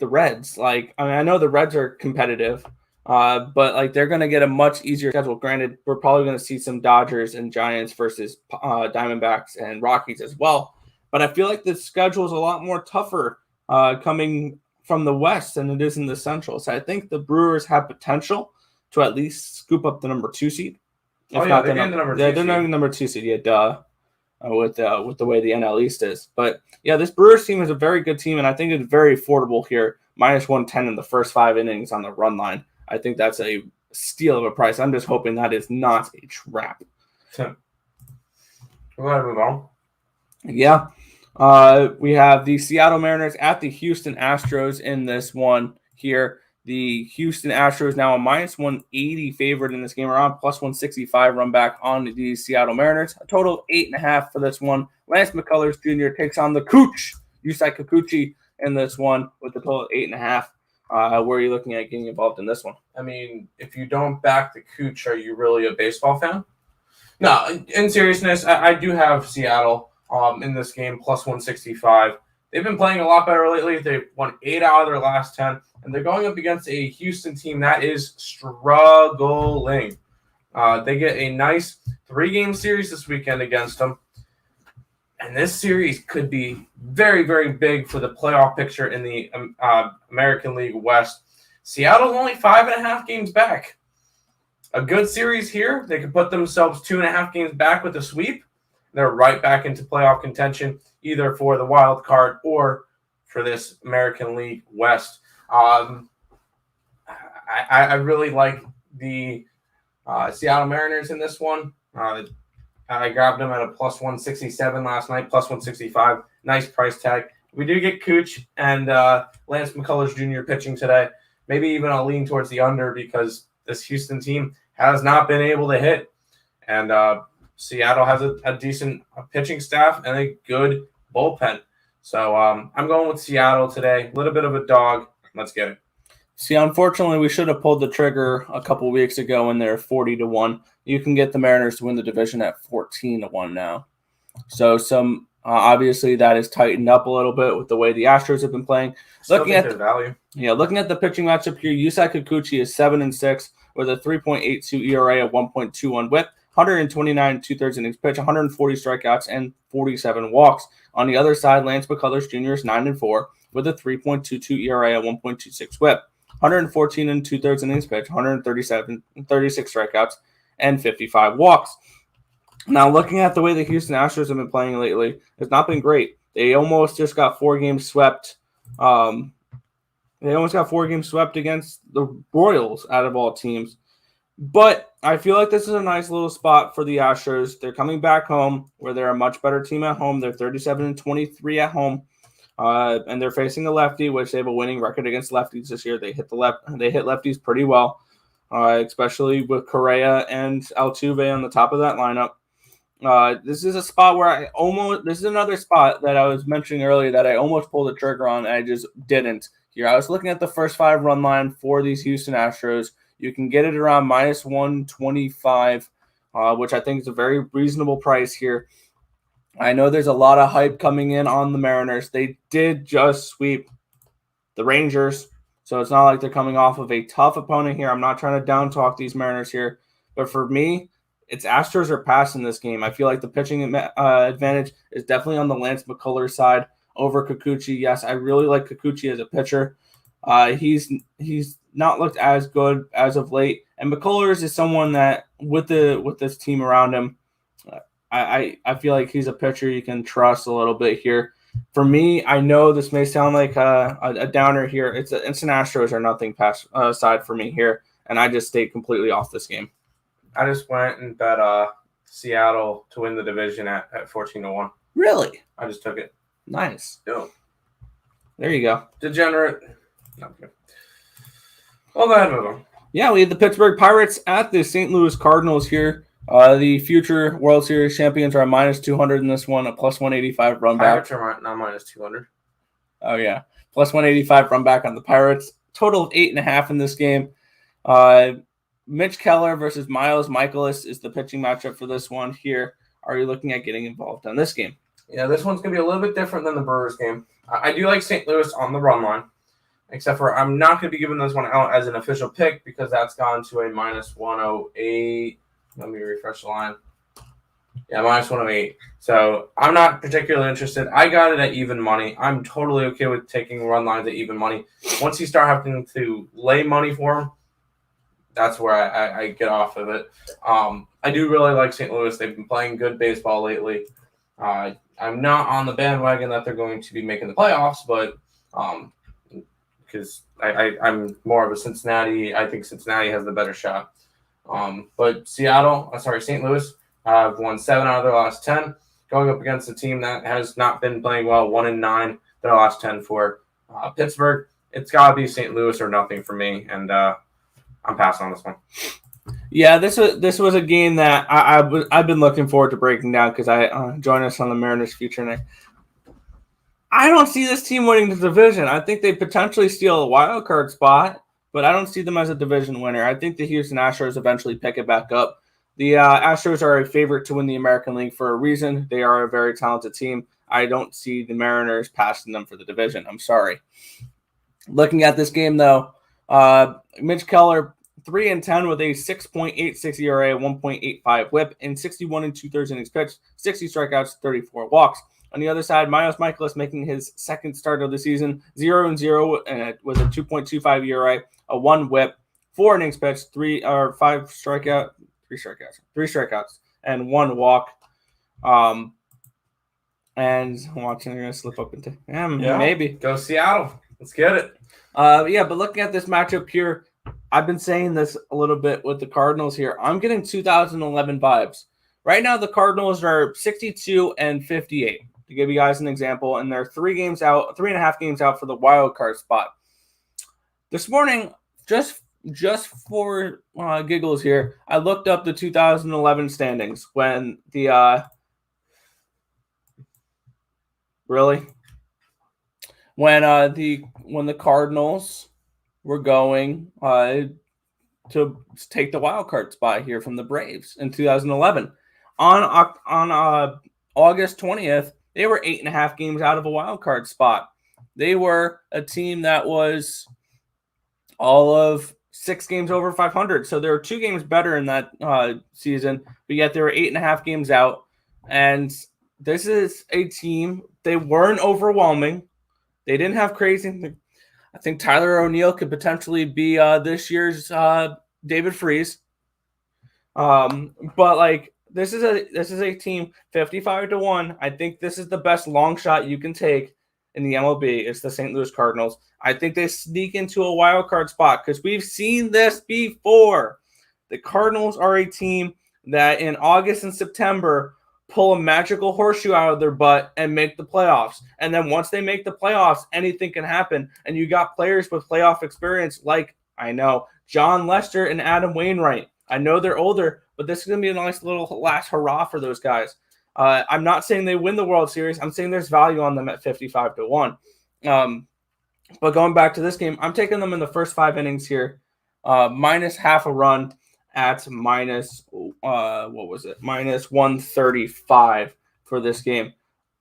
Reds. I know the Reds are competitive, but they're going to get a much easier schedule. Granted, we're probably going to see some Dodgers and Giants versus Diamondbacks and Rockies as well. But I feel like the schedule is a lot more tougher coming from the West than it is in the Central. So I think the Brewers have potential to at least scoop up the number 2 seed. They're getting the number 2 seed. They're not the number 2 seed yet, with the way the NL East is. But yeah, this Brewers team is a very good team, and I think it's very affordable here. -110 in the first 5 innings on the run line. I think that's a steal of a price. I'm just hoping that is not a trap. We're going to move on. Yeah. We have the Seattle Mariners at the Houston Astros in this one here. The Houston Astros now a -180 favorite in this game, around +165 run back on the Seattle Mariners. A total of 8.5 for this one. Lance McCullers Jr. takes on the Cooch, Yusei Kikuchi, in this one with a total of 8.5. Where are you looking at getting involved in this one? I mean, if you don't back the Cooch, are you really a baseball fan? No, in seriousness, I do have Seattle in this game, +165. They've been playing a lot better lately. They've won 8 out of their last 10, and they're going up against a Houston team that is struggling. They get a nice 3-game series this weekend against them, and this series could be very, very big for the playoff picture in the American League West. Seattle's only 5.5 games back. a good series here. They could put themselves 2.5 games back with a sweep. They're right back into playoff contention, either for the wild card or for this American League West. I really like the Seattle Mariners in this one. I grabbed them at a plus 167 last night, plus 165. Nice price tag. We do get Cooch and Lance McCullers Jr. pitching today. Maybe even I'll lean towards the under because this Houston team has not been able to hit. And Seattle has a decent pitching staff and a good bullpen. So I'm going with Seattle today. A little bit of a dog. Let's get it. See, unfortunately, we should have pulled the trigger a couple weeks ago when they're 40-1. You can get the Mariners to win the division at 14-1 now. So obviously that is tightened up a little bit with the way the Astros have been playing. Looking at the pitching matchup here, Yusei Kikuchi is 7-6 with a 3.82 ERA, a 1.21 WHIP, 129 2/3 innings pitch, 140 strikeouts, and 47 walks. On the other side, Lance McCullers Jr. is 9-4 with a 3.22 ERA, a 1.26 WHIP, 114 2/3 innings pitch, 36 strikeouts, and 55 walks. Now, looking at the way the Houston Astros have been playing lately, it's not been great. They almost just got 4 games swept. They almost got 4 games swept against the Royals out of all teams. But I feel like this is a nice little spot for the Astros. They're coming back home where they're a much better team at home. They're 37-23 at home. And they're facing a lefty, which they have a winning record against lefties this year. They hit lefties pretty well, especially with Correa and Altuve on the top of that lineup. This is a spot where this is another spot that I was mentioning earlier that I almost pulled the trigger on and I just didn't. Here, I was looking at the first 5 run line for these Houston Astros. You can get it around minus 125, which I think is a very reasonable price here. I know there's a lot of hype coming in on the Mariners. They did just sweep the Rangers, so it's not like they're coming off of a tough opponent here. I'm not trying to down talk these Mariners here, but for me, it's Astros or pass in this game. I feel like the pitching advantage is definitely on the Lance McCullers side over Kikuchi. Yes, I really like Kikuchi as a pitcher. He's not looked as good as of late, and McCullers is someone that with this team around him, I feel like he's a pitcher you can trust a little bit here. For me, I know this may sound like a downer here. It's an Astros or nothing pass side for me here, and I just stayed completely off this game. I just went and bet Seattle to win the division at 14-1. Really? I just took it. Nice. Yo. There you go. Degenerate. Okay. Well, go ahead and move on. Yeah, we have the Pittsburgh Pirates at the St. Louis Cardinals here. The future World Series champions are minus 200 in this one, a plus 185 run back. Pirates are not minus 200. Oh, yeah. Plus 185 run back on the Pirates. Total of 8.5 in this game. Mitch Keller versus Miles Michaelis is the pitching matchup for this one here. Are you looking at getting involved on this game? Yeah, this one's going to be a little bit different than the Brewers game. I do like St. Louis on the run line, except for I'm not going to be giving this one out as an official pick because that's gone to a minus 108. Let me refresh the line. Yeah, minus 108. So I'm not particularly interested. I got it at even money. I'm totally okay with taking run lines at even money. Once you start having to lay money for them, that's where I get off of it. I do really like St. Louis. They've been playing good baseball lately. I'm not on the bandwagon that they're going to be making the playoffs, but because I'm more of a Cincinnati. I think Cincinnati has the better shot. But St. Louis have won 7 out of their last 10, going up against a team that has not been playing well, 1-9 their last 10 for Pittsburgh. It's got to be St. Louis or nothing for me, and I'm passing on this one. Yeah, this was a game that I've been looking forward to breaking down because I joined us on the Mariners Future Night. I don't see this team winning the division. I think they potentially steal a wild card spot, but I don't see them as a division winner. I think the Houston Astros eventually pick it back up. The Astros are a favorite to win the American League for a reason. They are a very talented team. I don't see the Mariners passing them for the division. I'm sorry. Looking at this game, though, Mitch Keller, 3-10 with a 6.86 ERA, 1.85 WHIP, and 61 2/3 innings pitched, 60 strikeouts, 34 walks. On the other side, Miles Michaelis making his second start of the season, 0-0 with a 2.25 ERA, a 1 WHIP, 4 innings pitched, 3 strikeouts, and 1 walk. And watching, they're gonna slip up into maybe go Seattle. Let's get it. But looking at this matchup here, I've been saying this a little bit with the Cardinals here. I'm getting 2011 vibes. Right now, the Cardinals are 62 and 58. To give you guys an example, and they're 3.5 games out for the wild card spot. This morning, just for giggles here, I looked up the 2011 standings when the when the Cardinals were going to take the wild card spot here from the Braves in 2011. On August 20th, they were 8.5 games out of a wild card spot. They were a team that was all of 6 games over 500. So they were 2 games better in that season, but yet they were 8.5 games out. And this is a team, they weren't overwhelming. They didn't have crazy. I think Tyler O'Neill could potentially be this year's David Freese. But like this is a team 55-1. I think this is the best long shot you can take in the MLB. It's the St. Louis Cardinals. I think they sneak into a wild card spot because we've seen this before. The Cardinals are a team that in August and September pull a magical horseshoe out of their butt and make the playoffs. And then once they make the playoffs, anything can happen. And you got players with playoff experience like, I know, John Lester and Adam Wainwright. I know they're older, but this is going to be a nice little last hurrah for those guys. I'm not saying they win the World Series. I'm saying there's value on them at 55-1. But going back to this game, I'm taking them in the first 5 innings here, minus half a run at minus 135 for this game.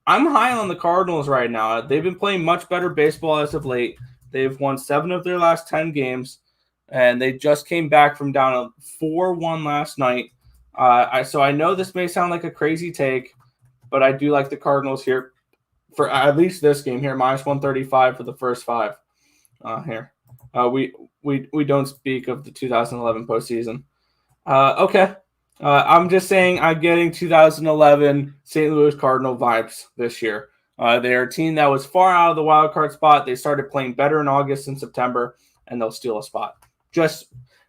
I'm high on the Cardinals right now. They've been playing much better baseball as of late. They've won 7 of their last 10 games, and they just came back from down 4-1 last night. So I know this may sound like a crazy take, but I do like the Cardinals here for at least this game here, minus 135 for the first 5 here. We don't speak of the 2011 postseason. Okay. I'm just saying I'm getting 2011 St. Louis Cardinal vibes this year. They're a team that was far out of the wild card spot. They started playing better in August and September, and they'll steal a spot. Just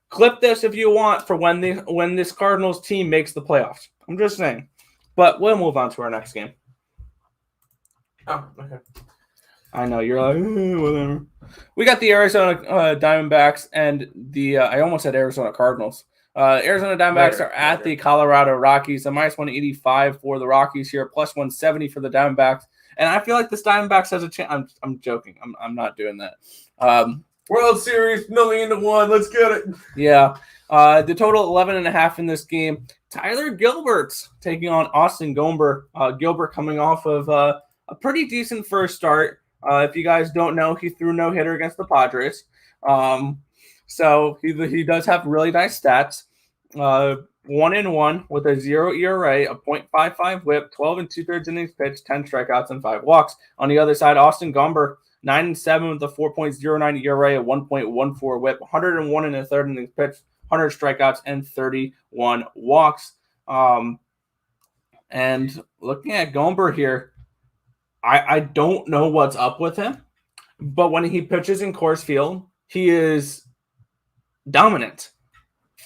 clip this if you want for when this Cardinals team makes the playoffs. I'm just saying. But we'll move on to our next game. Oh, okay. I know you're like, whatever. We got the Arizona Diamondbacks and the I almost said Arizona Cardinals. Arizona Diamondbacks are at the Colorado Rockies. A minus 185 for the Rockies here, plus 170 for the Diamondbacks. And I feel like this Diamondbacks has a chance. I'm joking. I'm not doing that. World Series, 1,000,000-1. Let's get it. Yeah. The total 11.5 in this game. Tyler Gilbert's taking on Austin Gomber. Gilbert coming off of a pretty decent first start. If you guys don't know, he threw no-hitter against the Padres. So he does have really nice stats. 1-1 with a 0 ERA, a .55 WHIP, 12 2/3 innings pitched, 10 strikeouts, and 5 walks. On the other side, Austin Gomber, 9-7 with a 4.09 ERA, a 1.14 WHIP, 101 1/3 innings pitched, 100 strikeouts, and 31 walks. And looking at Gomber here, I don't know what's up with him, but when he pitches in Coors Field, he is dominant.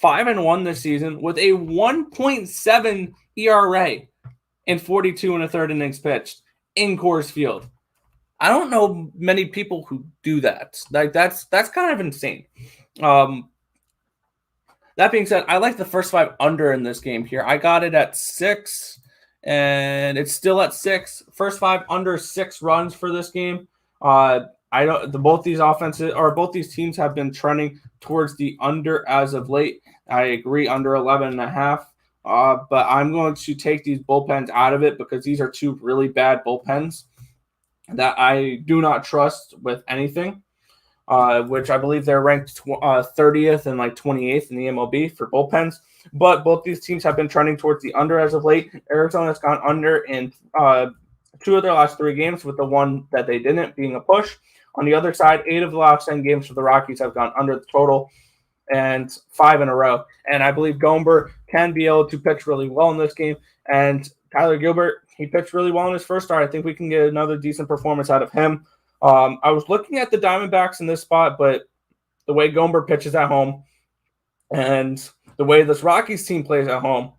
5-1 this season with a 1.7 ERA in 42 1/3 innings pitched in Coors Field. I don't know many people who do that. Like that's kind of insane. That being said, I like the first 5 under in this game here. I got it at 6, and it's still at 6. First 5 under 6 runs for this game. Both these teams have been trending towards the under as of late. I agree, under 11.5. But I'm going to take these bullpens out of it because these are 2 really bad bullpens that I do not trust with anything. Which I believe they're ranked 30th and like 28th in the MLB for bullpens. But both these teams have been trending towards the under as of late. Arizona's gone under in 2 of their last 3 games, with the one that they didn't being a push. On the other side, 8 of the last 10 games for the Rockies have gone under the total. and 5 in a row. And I believe Gomber can be able to pitch really well in this game. And Tyler Gilbert, he pitched really well in his first start. I think we can get another decent performance out of him. I was looking at the Diamondbacks in this spot, but the way Gomber pitches at home and the way this Rockies team plays at home,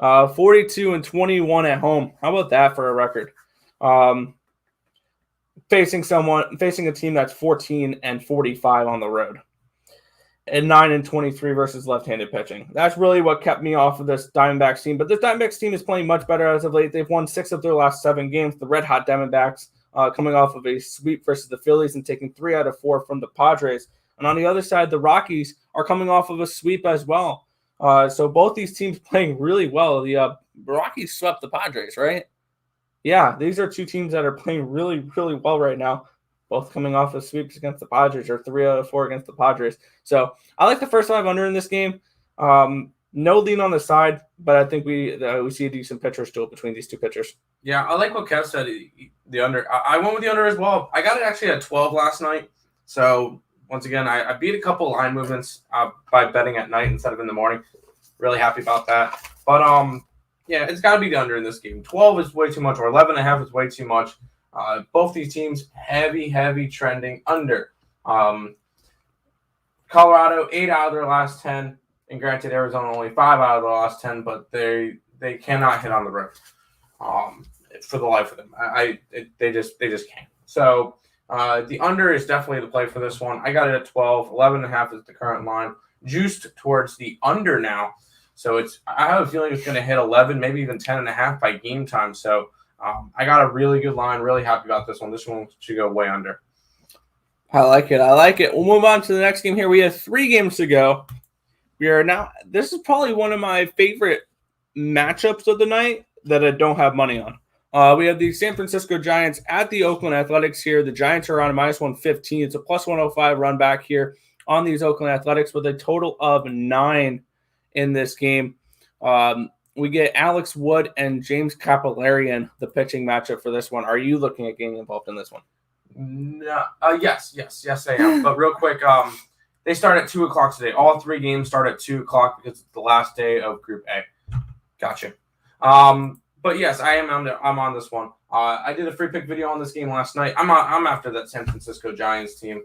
42-21 at home. How about that for a record? Facing a team that's 14-45 on the road, and 9-23 versus left-handed pitching. That's really what kept me off of this Diamondbacks team. But this Diamondbacks team is playing much better as of late. They've won 6 of their last 7 games. The Red Hot Diamondbacks coming off of a sweep versus the Phillies and taking 3 out of 4 from the Padres. And on the other side, the Rockies are coming off of a sweep as well. So both these teams playing really well. The Rockies swept the Padres, right? Yeah, these are 2 teams that are playing really, really well right now, both coming off of sweeps against the Padres, or 3 out of 4 against the Padres. So I like the first 5 under in this game. No lean on the side, but I think we see a decent pitcher's duel between these 2 pitchers. Yeah, I like what Kev said, the under. I went with the under as well. I got it actually at 12 last night. So once again, I beat a couple line movements by betting at night instead of in the morning. Really happy about that. But yeah, it's got to be the under in this game. 12 is way too much, or 11.5 is way too much. Both these teams heavy trending under. Colorado 8 out of their last 10, and granted Arizona only 5 out of the last 10, but they cannot hit on the road for the life of them. They just can't. So the under is definitely the play for this one. I got it at 12. 11.5 is the current line. Juiced towards the under now. So I have a feeling it's going to hit 11, maybe even 10.5 by game time. So I got a really good line. Really happy about this one. This one should go way under. I like it. We'll move on to the next game here. We have 3 games to go. This is probably one of my favorite matchups of the night that I don't have money on. We have the San Francisco Giants at the Oakland Athletics here. The Giants are on -115. It's a +105 run back here on these Oakland Athletics with a total of 9 in this game. We get Alex Wood and James Capillarian, the pitching matchup for this one. Are you looking at getting involved in this one? No. Yes, I am. But real quick, they start at 2 o'clock today. All 3 games start at 2 o'clock because it's the last day of Group A. Gotcha. But yes, I'm on this one. I did a free pick video on this game last night. I'm after that San Francisco Giants team.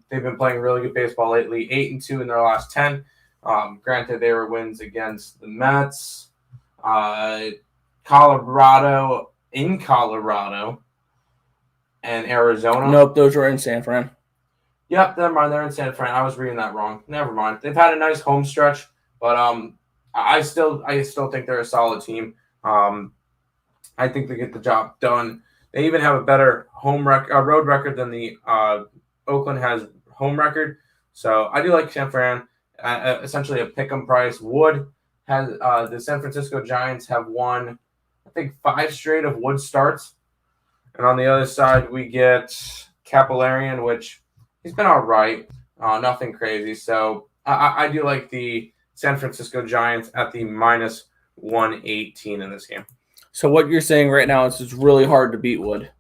They've been playing really good baseball lately. 8-2 in their last 10. Granted, they were wins against the Mets, Colorado, and Arizona. Nope, those were in San Fran. Yep, never mind. They're in San Fran. I was reading that wrong. Never mind. They've had a nice home stretch, but I still think they're a solid team. I think they get the job done. They even have a better road record than the Oakland has home record. So I do like San Fran. Essentially a pick'em price. Wood has the San Francisco Giants have won, I think, 5 straight of Wood starts. And on the other side, we get Capillarian, which he's been all right. Nothing crazy. So I do like the San Francisco Giants at the -118 in this game. So what you're saying right now is it's really hard to beat Wood.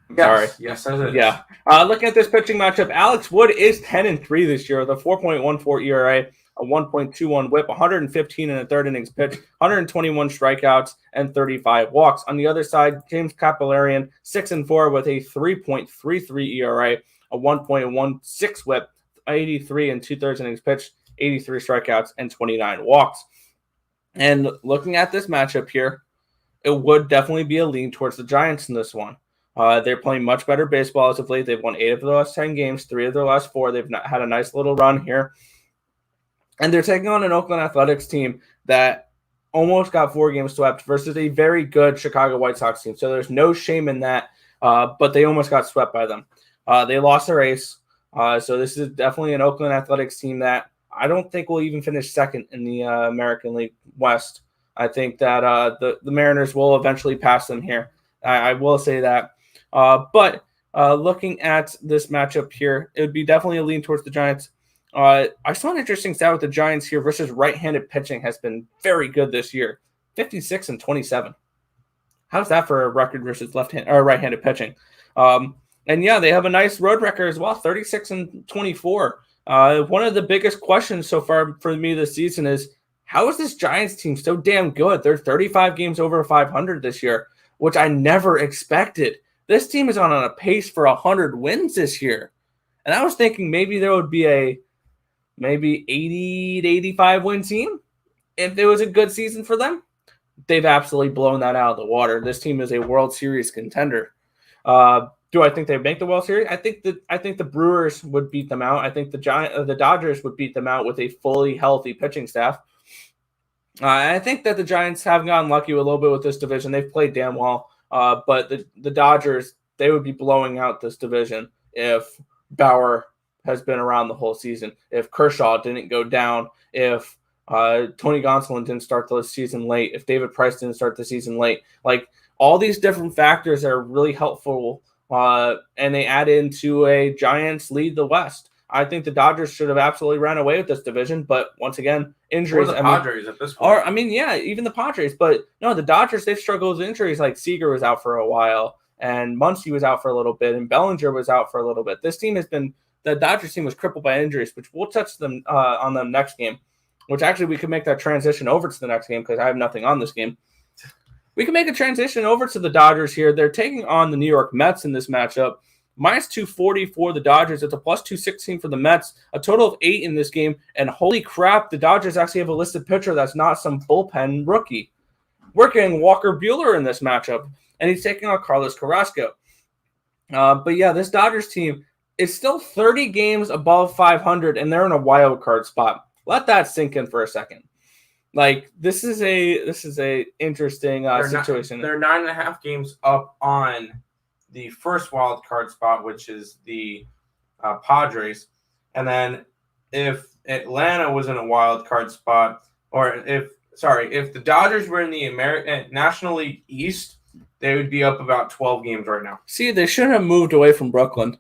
Yes, it is. Yeah. Looking at this pitching matchup, Alex Wood is 10-3 this year with a 4.14 ERA, a 1.21 WHIP, 115 in the 3rd innings pitch, 121 strikeouts, and 35 walks. On the other side, James Capillarian, 6-4 with a 3.33 ERA, a 1.16 WHIP, 83 and 2/3 innings pitched, 83 strikeouts, and 29 walks. And looking at this matchup here, it would definitely be a lean towards the Giants in this one. They're playing much better baseball as of late. They've won 8 of their last 10 games, 3 of their last 4. They've had a nice little run here. And they're taking on an Oakland Athletics team that almost got 4 games swept versus a very good Chicago White Sox team. So there's no shame in that, but they almost got swept by them. They lost their ace. So this is definitely an Oakland Athletics team that I don't think will even finish second in the American League West. I think that the Mariners will eventually pass them here. I will say that. But looking at this matchup here, it would be definitely a lean towards the Giants. I saw an interesting stat with the Giants here versus right-handed pitching has been very good this year, 56-27. How's that for a record versus right-handed pitching? And yeah, they have a nice road record as well, 36-24. One of the biggest questions so far for me this season is, how is this Giants team so damn good? They're 35 games over 500 this year, which I never expected. This team is on a pace for 100 wins this year. And I was thinking maybe there would be a 80 to 85 win team if it was a good season for them. They've absolutely blown that out of the water. This team is a World Series contender. Do I think they make the World Series? I think the Brewers would beat them out. I think the Dodgers would beat them out with a fully healthy pitching staff. I think that the Giants have gotten lucky a little bit with this division. They've played damn well, but the Dodgers, they would be blowing out this division if Bauer has been around the whole season, if Kershaw didn't go down, if Tony Gonsolin didn't start the season late, if David Price didn't start the season late. Like, all these different factors are really helpful, and they add into a Giants lead the West. I think the Dodgers should have absolutely ran away with this division, but once again, injuries. Or the Padres at this point. Even the Padres. But no, the Dodgers, they've struggled with injuries. Like Seager was out for a while, and Muncy was out for a little bit, and Bellinger was out for a little bit. The Dodgers team was crippled by injuries, which we'll touch them on the next game, which actually we could make that transition over to the next game because I have nothing on this game. We can make a transition over to the Dodgers here. They're taking on the New York Mets in this matchup. Minus 240 for the Dodgers. It's a plus 216 for the Mets. A total of 8 in this game. And holy crap, the Dodgers actually have a listed pitcher that's not some bullpen rookie. We're getting Walker Buehler in this matchup, and he's taking on Carrasco. But yeah, this Dodgers team is still 30 games above 500, and they're in a wild card spot. Let that sink in for a second. Like, this is a interesting situation. They're 9.5 games up on the first wild card spot, which is the Padres. And then if Atlanta was in a wild card spot, or if the Dodgers were in the National League East, they would be up about 12 games right now. See, they shouldn't have moved away from Brooklyn.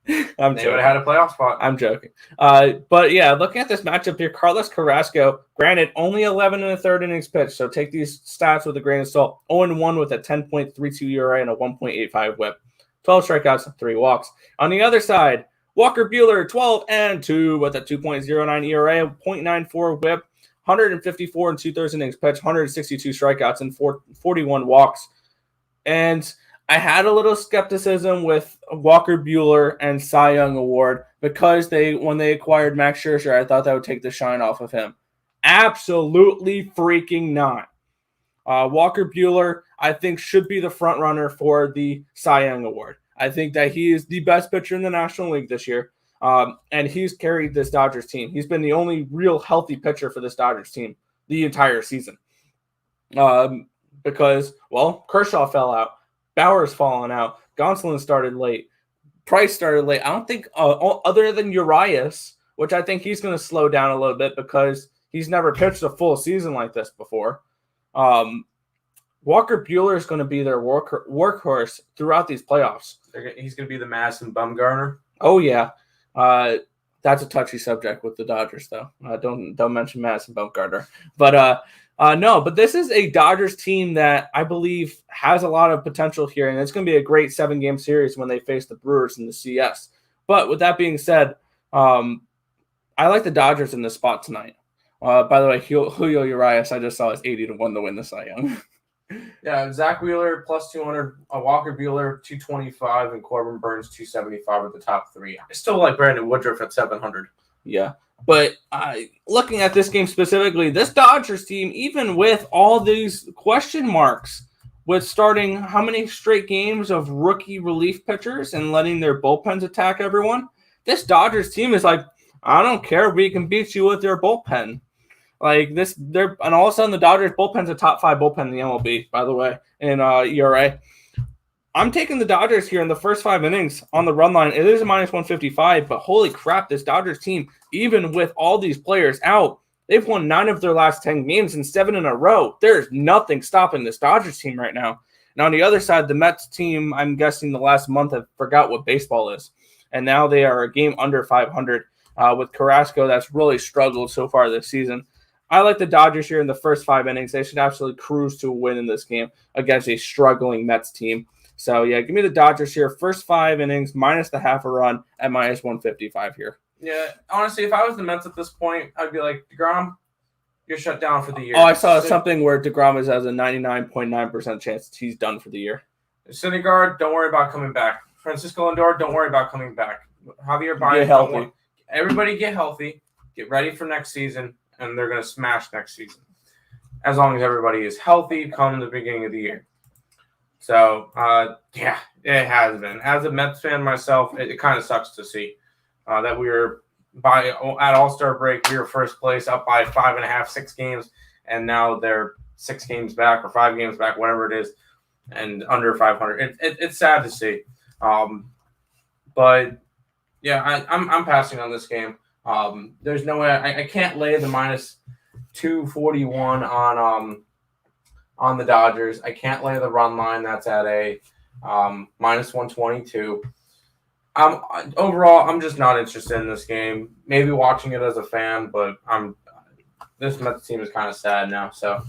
They would have had a playoff spot. I'm joking. But yeah, looking at this matchup here, Carrasco, granted, only 11 1/3 innings pitched, so take these stats with a grain of salt. 0-1 with a 10.32 ERA and a 1.85 WHIP. 12 strikeouts and 3 walks. On the other side, Walker Buehler, 12-2 with a 2.09 ERA, 0.94 WHIP, 154 2/3 innings pitched, 162 strikeouts and 41 walks. And I had a little skepticism with Walker Buehler and Cy Young Award because when they acquired Max Scherzer, I thought that would take the shine off of him. Absolutely freaking not. Walker Buehler, I think, should be the front runner for the Cy Young Award. I think that he is the best pitcher in the National League this year, and he's carried this Dodgers team. He's been the only real healthy pitcher for this Dodgers team the entire season because, well, Kershaw fell out. Bauer's fallen out. Gonsolin started late. Price started late. I don't think, other than Urias, which I think he's going to slow down a little bit because he's never pitched a full season like this before. Walker Buehler is going to be their workhorse throughout these playoffs. He's going to be the Madison Bumgarner. Oh, yeah. That's a touchy subject with the Dodgers, though. Don't mention Madison Bumgarner. But no, but this is a Dodgers team that I believe has a lot of potential here, and it's going to be a great 7-game series when they face the Brewers in the CS. But with that being said, I like the Dodgers in this spot tonight. By the way, Julio Urias, I just saw is 80-1 to win the Cy Young. Yeah, Zach Wheeler plus 200, Walker Buehler 225, and Corbin Burns 275 at the top 3. I still like Brandon Woodruff at 700. Yeah. But looking at this game specifically, this Dodgers team, even with all these question marks, with starting how many straight games of rookie relief pitchers and letting their bullpens attack everyone, this Dodgers team is like, I don't care, we can beat you with your bullpen. Like this, and all of a sudden the Dodgers bullpen's a top 5 bullpen in the MLB, by the way, in ERA. I'm taking the Dodgers here in the first 5 innings on the run line. It is a minus 155, but holy crap, this Dodgers team, even with all these players out, they've won 9 of their last 10 games and 7 in a row. There's nothing stopping this Dodgers team right now. And on the other side, the Mets team, I'm guessing the last month have forgot what baseball is. And now they are a game under 500 with Carrasco that's really struggled so far this season. I like the Dodgers here in the first 5 innings. They should absolutely cruise to a win in this game against a struggling Mets team. So, yeah, give me the Dodgers here. First 5 innings, minus the half a run at minus 155 here. Yeah, honestly, if I was the Mets at this point, I'd be like, DeGrom, you're shut down for the year. Oh, I saw something where DeGrom has a 99.9% chance he's done for the year. Syndergaard, don't worry about coming back. Francisco Lindor, don't worry about coming back. Javier Baez, Get healthy. Everybody get healthy. Get ready for next season, and they're going to smash next season. As long as everybody is healthy come the beginning of the year. So, yeah, it has been. As a Mets fan myself, it kind of sucks to see that we were at All-Star break, we were first place up by 5.5, 6 games, and now they're 6 games back or 5 games back, whatever it is, and under 500. It's sad to see. But, yeah, I'm passing on this game. There's no way I can't lay the minus 241 on the Dodgers. I can't lay the run line that's at a minus 122. Overall, I'm just not interested in this game. Maybe watching it as a fan, but this Mets team is kind of sad now. So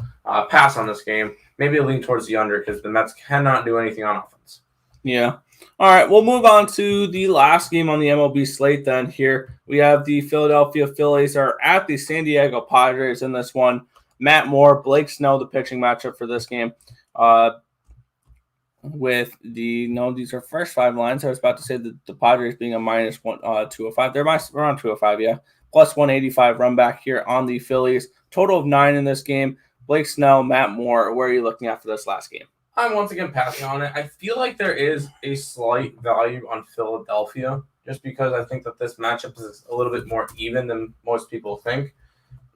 pass on this game. Maybe a lean towards the under because the Mets cannot do anything on offense. Yeah. All right, we'll move on to the last game on the MLB slate then. Here we have the Philadelphia Phillies are at the San Diego Padres in this one. Matt Moore, Blake Snell, the pitching matchup for this game. These are first 5 lines. I was about to say that the Padres being a minus 205. They're around 205, yeah. Plus 185 run back here on the Phillies. Total of 9 in this game. Blake Snell, Matt Moore. Where are you looking at for this last game? I'm once again passing on it. I feel like there is a slight value on Philadelphia just because I think that this matchup is a little bit more even than most people think.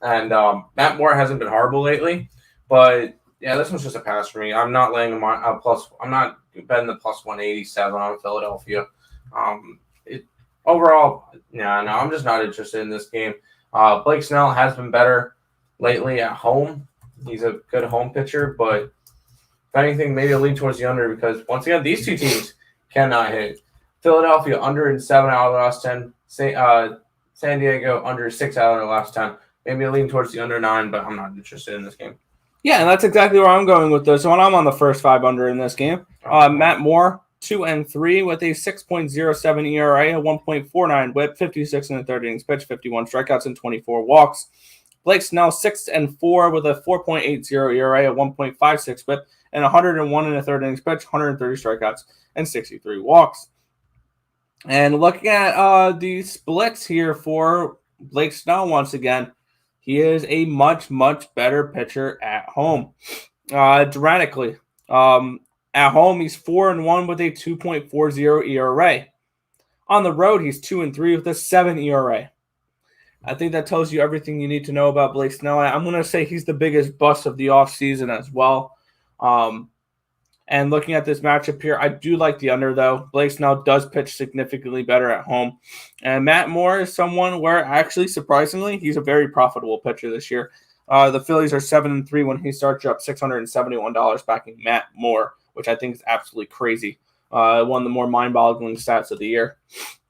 And Matt Moore hasn't been horrible lately, but yeah, this one's just a pass for me. I'm not laying a plus. I'm not betting the plus 187 on Philadelphia. Overall, no, I'm just not interested in this game. Blake Snell has been better lately at home. He's a good home pitcher, but if anything, maybe a lean towards the under because once again, these two teams cannot hit. Philadelphia under in 7 out of the last 10. San Diego under 6 out of the last 10. Maybe a lean towards the under 9, but I'm not interested in this game. Yeah, and that's exactly where I'm going with this one. I'm on the first 5 under in this game. Matt Moore, 2-3 with a 6.07 ERA, a 1.49 WHIP, 56 in the 3rd innings pitch, 51 strikeouts, and 24 walks. Blake Snell, 6-4 with a 4.80 ERA, a 1.56 WHIP, and 101 in the 3rd innings pitch, 130 strikeouts, and 63 walks. And looking at the splits here for Blake Snell once again, he is a much, much better pitcher at home. Dramatically. At home, he's 4-1 with a 2.40 ERA. On the road, he's 2-3 with a 7 ERA. I think that tells you everything you need to know about Blake Snell. I'm going to say he's the biggest bust of the offseason as well. And looking at this matchup here, I do like the under, though. Blake Snell does pitch significantly better at home. And Matt Moore is someone where, actually, surprisingly, he's a very profitable pitcher this year. The Phillies are 7-3 when he starts up $671 backing Matt Moore, which I think is absolutely crazy. One of the more mind-boggling stats of the year.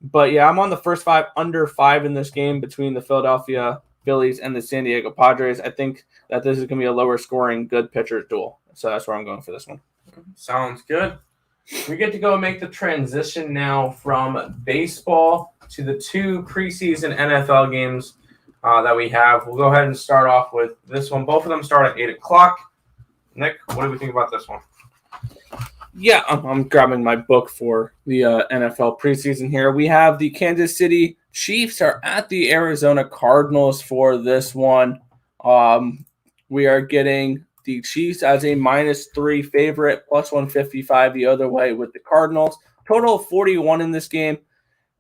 But, yeah, I'm on the first 5, under 5 in this game between the Philadelphia Phillies and the San Diego Padres. I think that this is going to be a lower-scoring, good pitcher duel. So that's where I'm going for this one. Sounds good. We get to go and make the transition now from baseball to the 2 preseason NFL games that we have. We'll go ahead and start off with this one. Both of them start at 8 o'clock. Nick, what do we think about this one? Yeah, I'm grabbing my book for the NFL preseason here. We have the Kansas City Chiefs are at the Arizona Cardinals for this one. We are getting the Chiefs as a -3 favorite, plus 155 the other way with the Cardinals. Total of 41 in this game.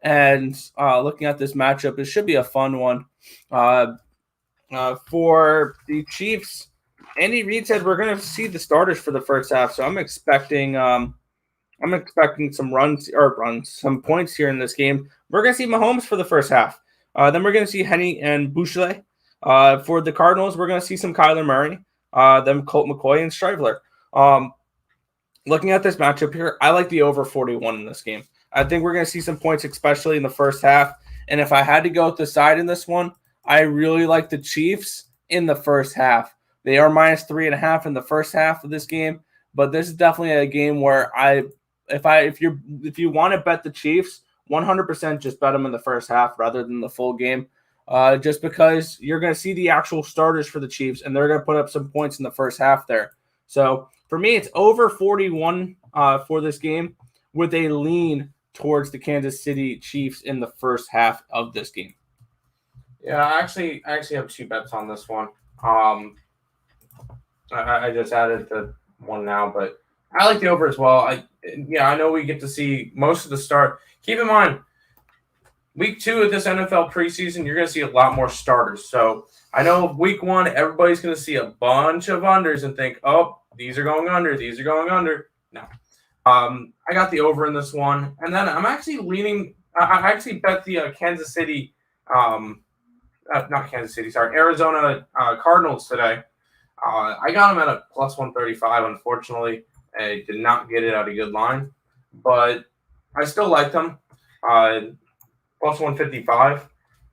And looking at this matchup, it should be a fun one. For the Chiefs, Andy Reid said we're going to see the starters for the first half, so I'm expecting some points here in this game. We're going to see Mahomes for the first half. Then we're going to see Henny and Bouchelet. For the Cardinals, we're going to see some Kyler Murray. Then Colt McCoy and Strivler. Looking at this matchup here, I like the over 41 in this game. I think we're going to see some points, especially in the first half. And if I had to go with the side in this one, I really like the Chiefs in the first half. They are -3.5 in the first half of this game, but this is definitely a game where if you want to bet the Chiefs 100% just bet them in the first half rather than the full game. Just because you're going to see the actual starters for the Chiefs, and they're going to put up some points in the first half there. So for me, it's over 41 for this game with a lean towards the Kansas City Chiefs in the first half of this game. Yeah, I actually have 2 bets on this one. I just added the one now, but I like the over as well. I know we get to see most of the start. Keep in mind, week 2 of this NFL preseason, you're going to see a lot more starters. So I know week 1, everybody's going to see a bunch of unders and think, oh, these are going under. These are going under. No. I got the over in this one. And then I'm actually leaning – I actually bet the Kansas City not Kansas City, sorry, Arizona Cardinals today. I got them at a plus 135. Unfortunately, I did not get it at a good line. But I still like them. Plus 155,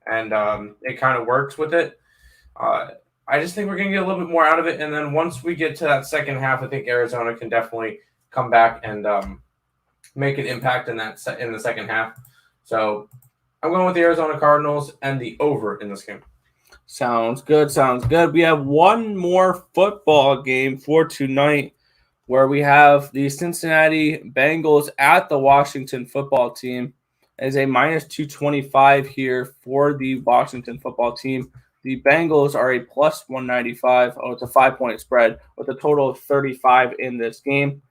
and it kind of works with it. I just think we're going to get a little bit more out of it. And then once we get to that second half, I think Arizona can definitely come back and make an impact in the second half. So I'm going with the Arizona Cardinals and the over in this game. Sounds good. We have one more football game for tonight where we have the Cincinnati Bengals at the Washington football team. As a minus 225 here for the Washington football team. The Bengals are a plus 195. Oh, it's a 5-point spread with a total of 35 in this game.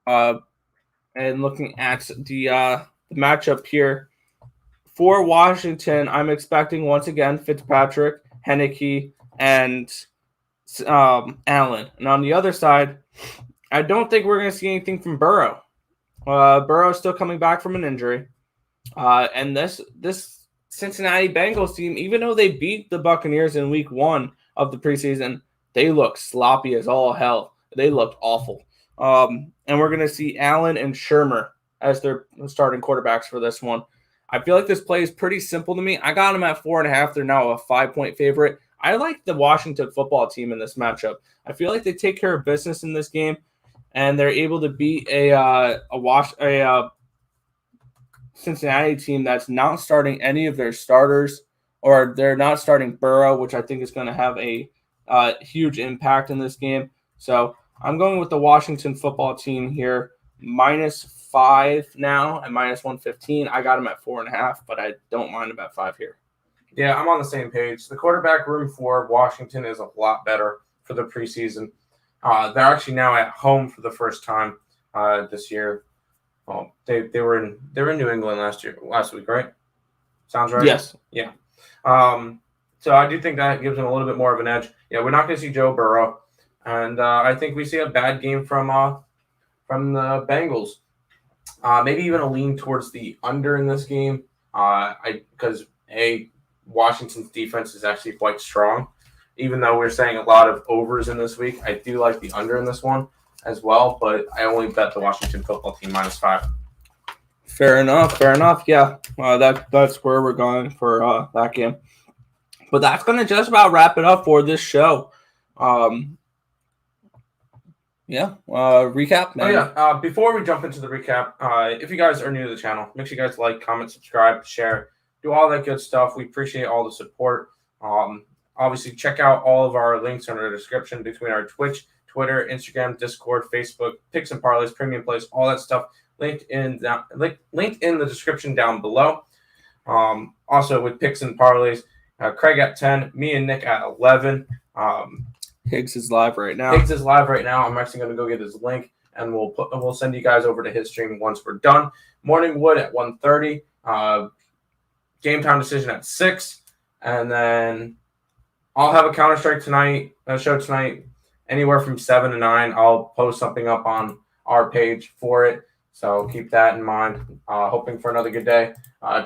And looking at the matchup here for Washington, I'm expecting once again Fitzpatrick, Henneke, and Allen. And on the other side, I don't think we're going to see anything from Burrow. Burrow is still coming back from an injury. And this Cincinnati Bengals team, even though they beat the Buccaneers in week 1 of the preseason, they look sloppy as all hell. They looked awful. And we're going to see Allen and Shermer as their starting quarterbacks for this one. I feel like this play is pretty simple to me. I got them at 4.5. They're now a 5-point favorite. I like the Washington football team in this matchup. I feel like they take care of business in this game, and they're able to beat a Cincinnati team that's not starting any of their starters, or they're not starting Burrow, which I think is going to have a huge impact in this game. So I'm going with the Washington football team here, -5 now and -115. I got them at 4.5, but I don't mind them at 5 here. Yeah, I'm on the same page. The quarterback room for Washington is a lot better for the preseason. They're actually now at home for the first time this year. Well, they were in New England last week, right? Sounds right. Yes. Yeah. So I do think that gives them a little bit more of an edge. Yeah, we're not going to see Joe Burrow, and I think we see a bad game from the Bengals. Maybe even a lean towards the under in this game. Because Washington's defense is actually quite strong. Even though we're saying a lot of overs in this week, I do like the under in this one as well, but I only bet the Washington football team -5. Fair enough. Yeah, that's where we're going for that game. But that's going to just about wrap it up for this show. Recap. Oh, yeah. Before we jump into the recap, if you guys are new to the channel, make sure you guys like, comment, subscribe, share, do all that good stuff. We appreciate all the support. Obviously, check out all of our links in the description between our Twitch, Twitter, Instagram, Discord, Facebook, Picks and Parleys, Premium Plays, all that stuff linked in the description down below. Also with Picks and Parleys, Craig at 10, me and Nick at 11. Higgs is live right now. I'm actually going to go get his link, and we'll send you guys over to his stream once we're done. Morningwood at 1:30. Game time decision at 6, and then I'll have a Counter-Strike show tonight, anywhere from 7 to 9. I'll post something up on our page for it, so keep that in mind. Hoping for another good day.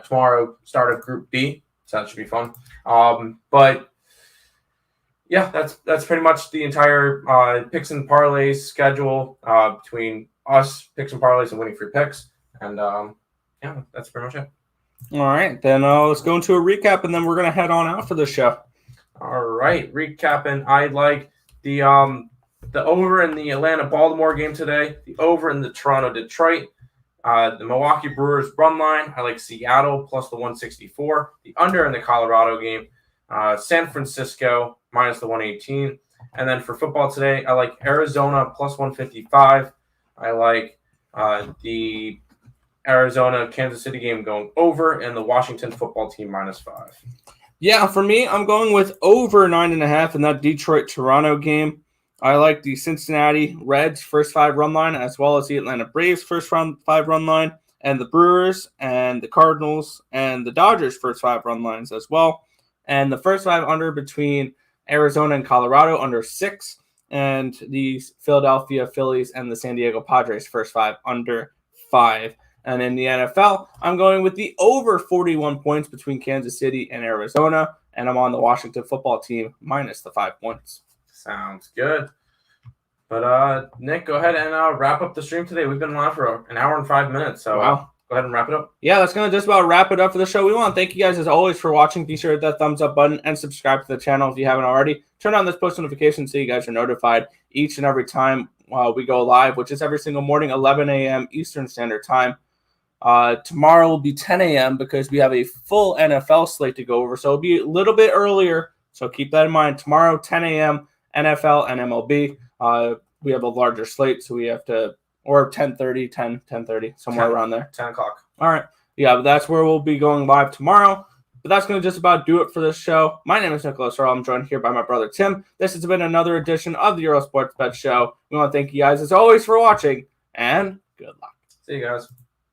Tomorrow, start of Group B, so that should be fun. But yeah, that's pretty much the entire Picks and Parleys schedule between us, Picks and Parleys, and winning free picks. And yeah, that's pretty much it. All right, then let's go into a recap, and then we're going to head on out for the show. All right, recapping. I like the over in the Atlanta-Baltimore game today, the over in the Toronto-Detroit The Milwaukee Brewers run line, I like Seattle plus the 164. The under in the Colorado game, San Francisco minus the 118. And then for football today, I like Arizona plus 155. I like the Arizona Kansas City game going over, and the Washington football team minus 5. Yeah, for me, I'm going with over 9.5 in that Detroit-Toronto game. I like the Cincinnati Reds first 5 run line, as well as the Atlanta Braves first 5 run line, and the Brewers and the Cardinals and the Dodgers first 5 run lines as well. And the first 5 under between Arizona and Colorado under 6, and the Philadelphia Phillies and the San Diego Padres first 5 under 5. And in the NFL, I'm going with the over 41 points between Kansas City and Arizona, and I'm on the Washington football team minus the 5 points. Sounds good. But Nick, go ahead and wrap up the stream today. We've been live for an hour and 5 minutes, so wow. Go ahead and wrap it up. Yeah, that's going to just about wrap it up for the show. We want to thank you guys, as always, for watching. Be sure to hit that thumbs up button and subscribe to the channel if you haven't already. Turn on this post notification so you guys are notified each and every time we go live, which is every single morning, 11 a.m. Eastern Standard Time. Tomorrow will be 10 a.m. because we have a full NFL slate to go over, so it'll be a little bit earlier, so keep that in mind. Tomorrow, 10 a.m., NFL and MLB. We have a larger slate, so we have to, or 10:30, 10:30, somewhere around there. 10 o'clock. All right. Yeah, but that's where we'll be going live tomorrow. But that's going to just about do it for this show. My name is Nicholas Earle. I'm joined here by my brother Tim. This has been another edition of the Earle Sports Bet Show. We want to thank you guys, as always, for watching, and good luck. See you guys.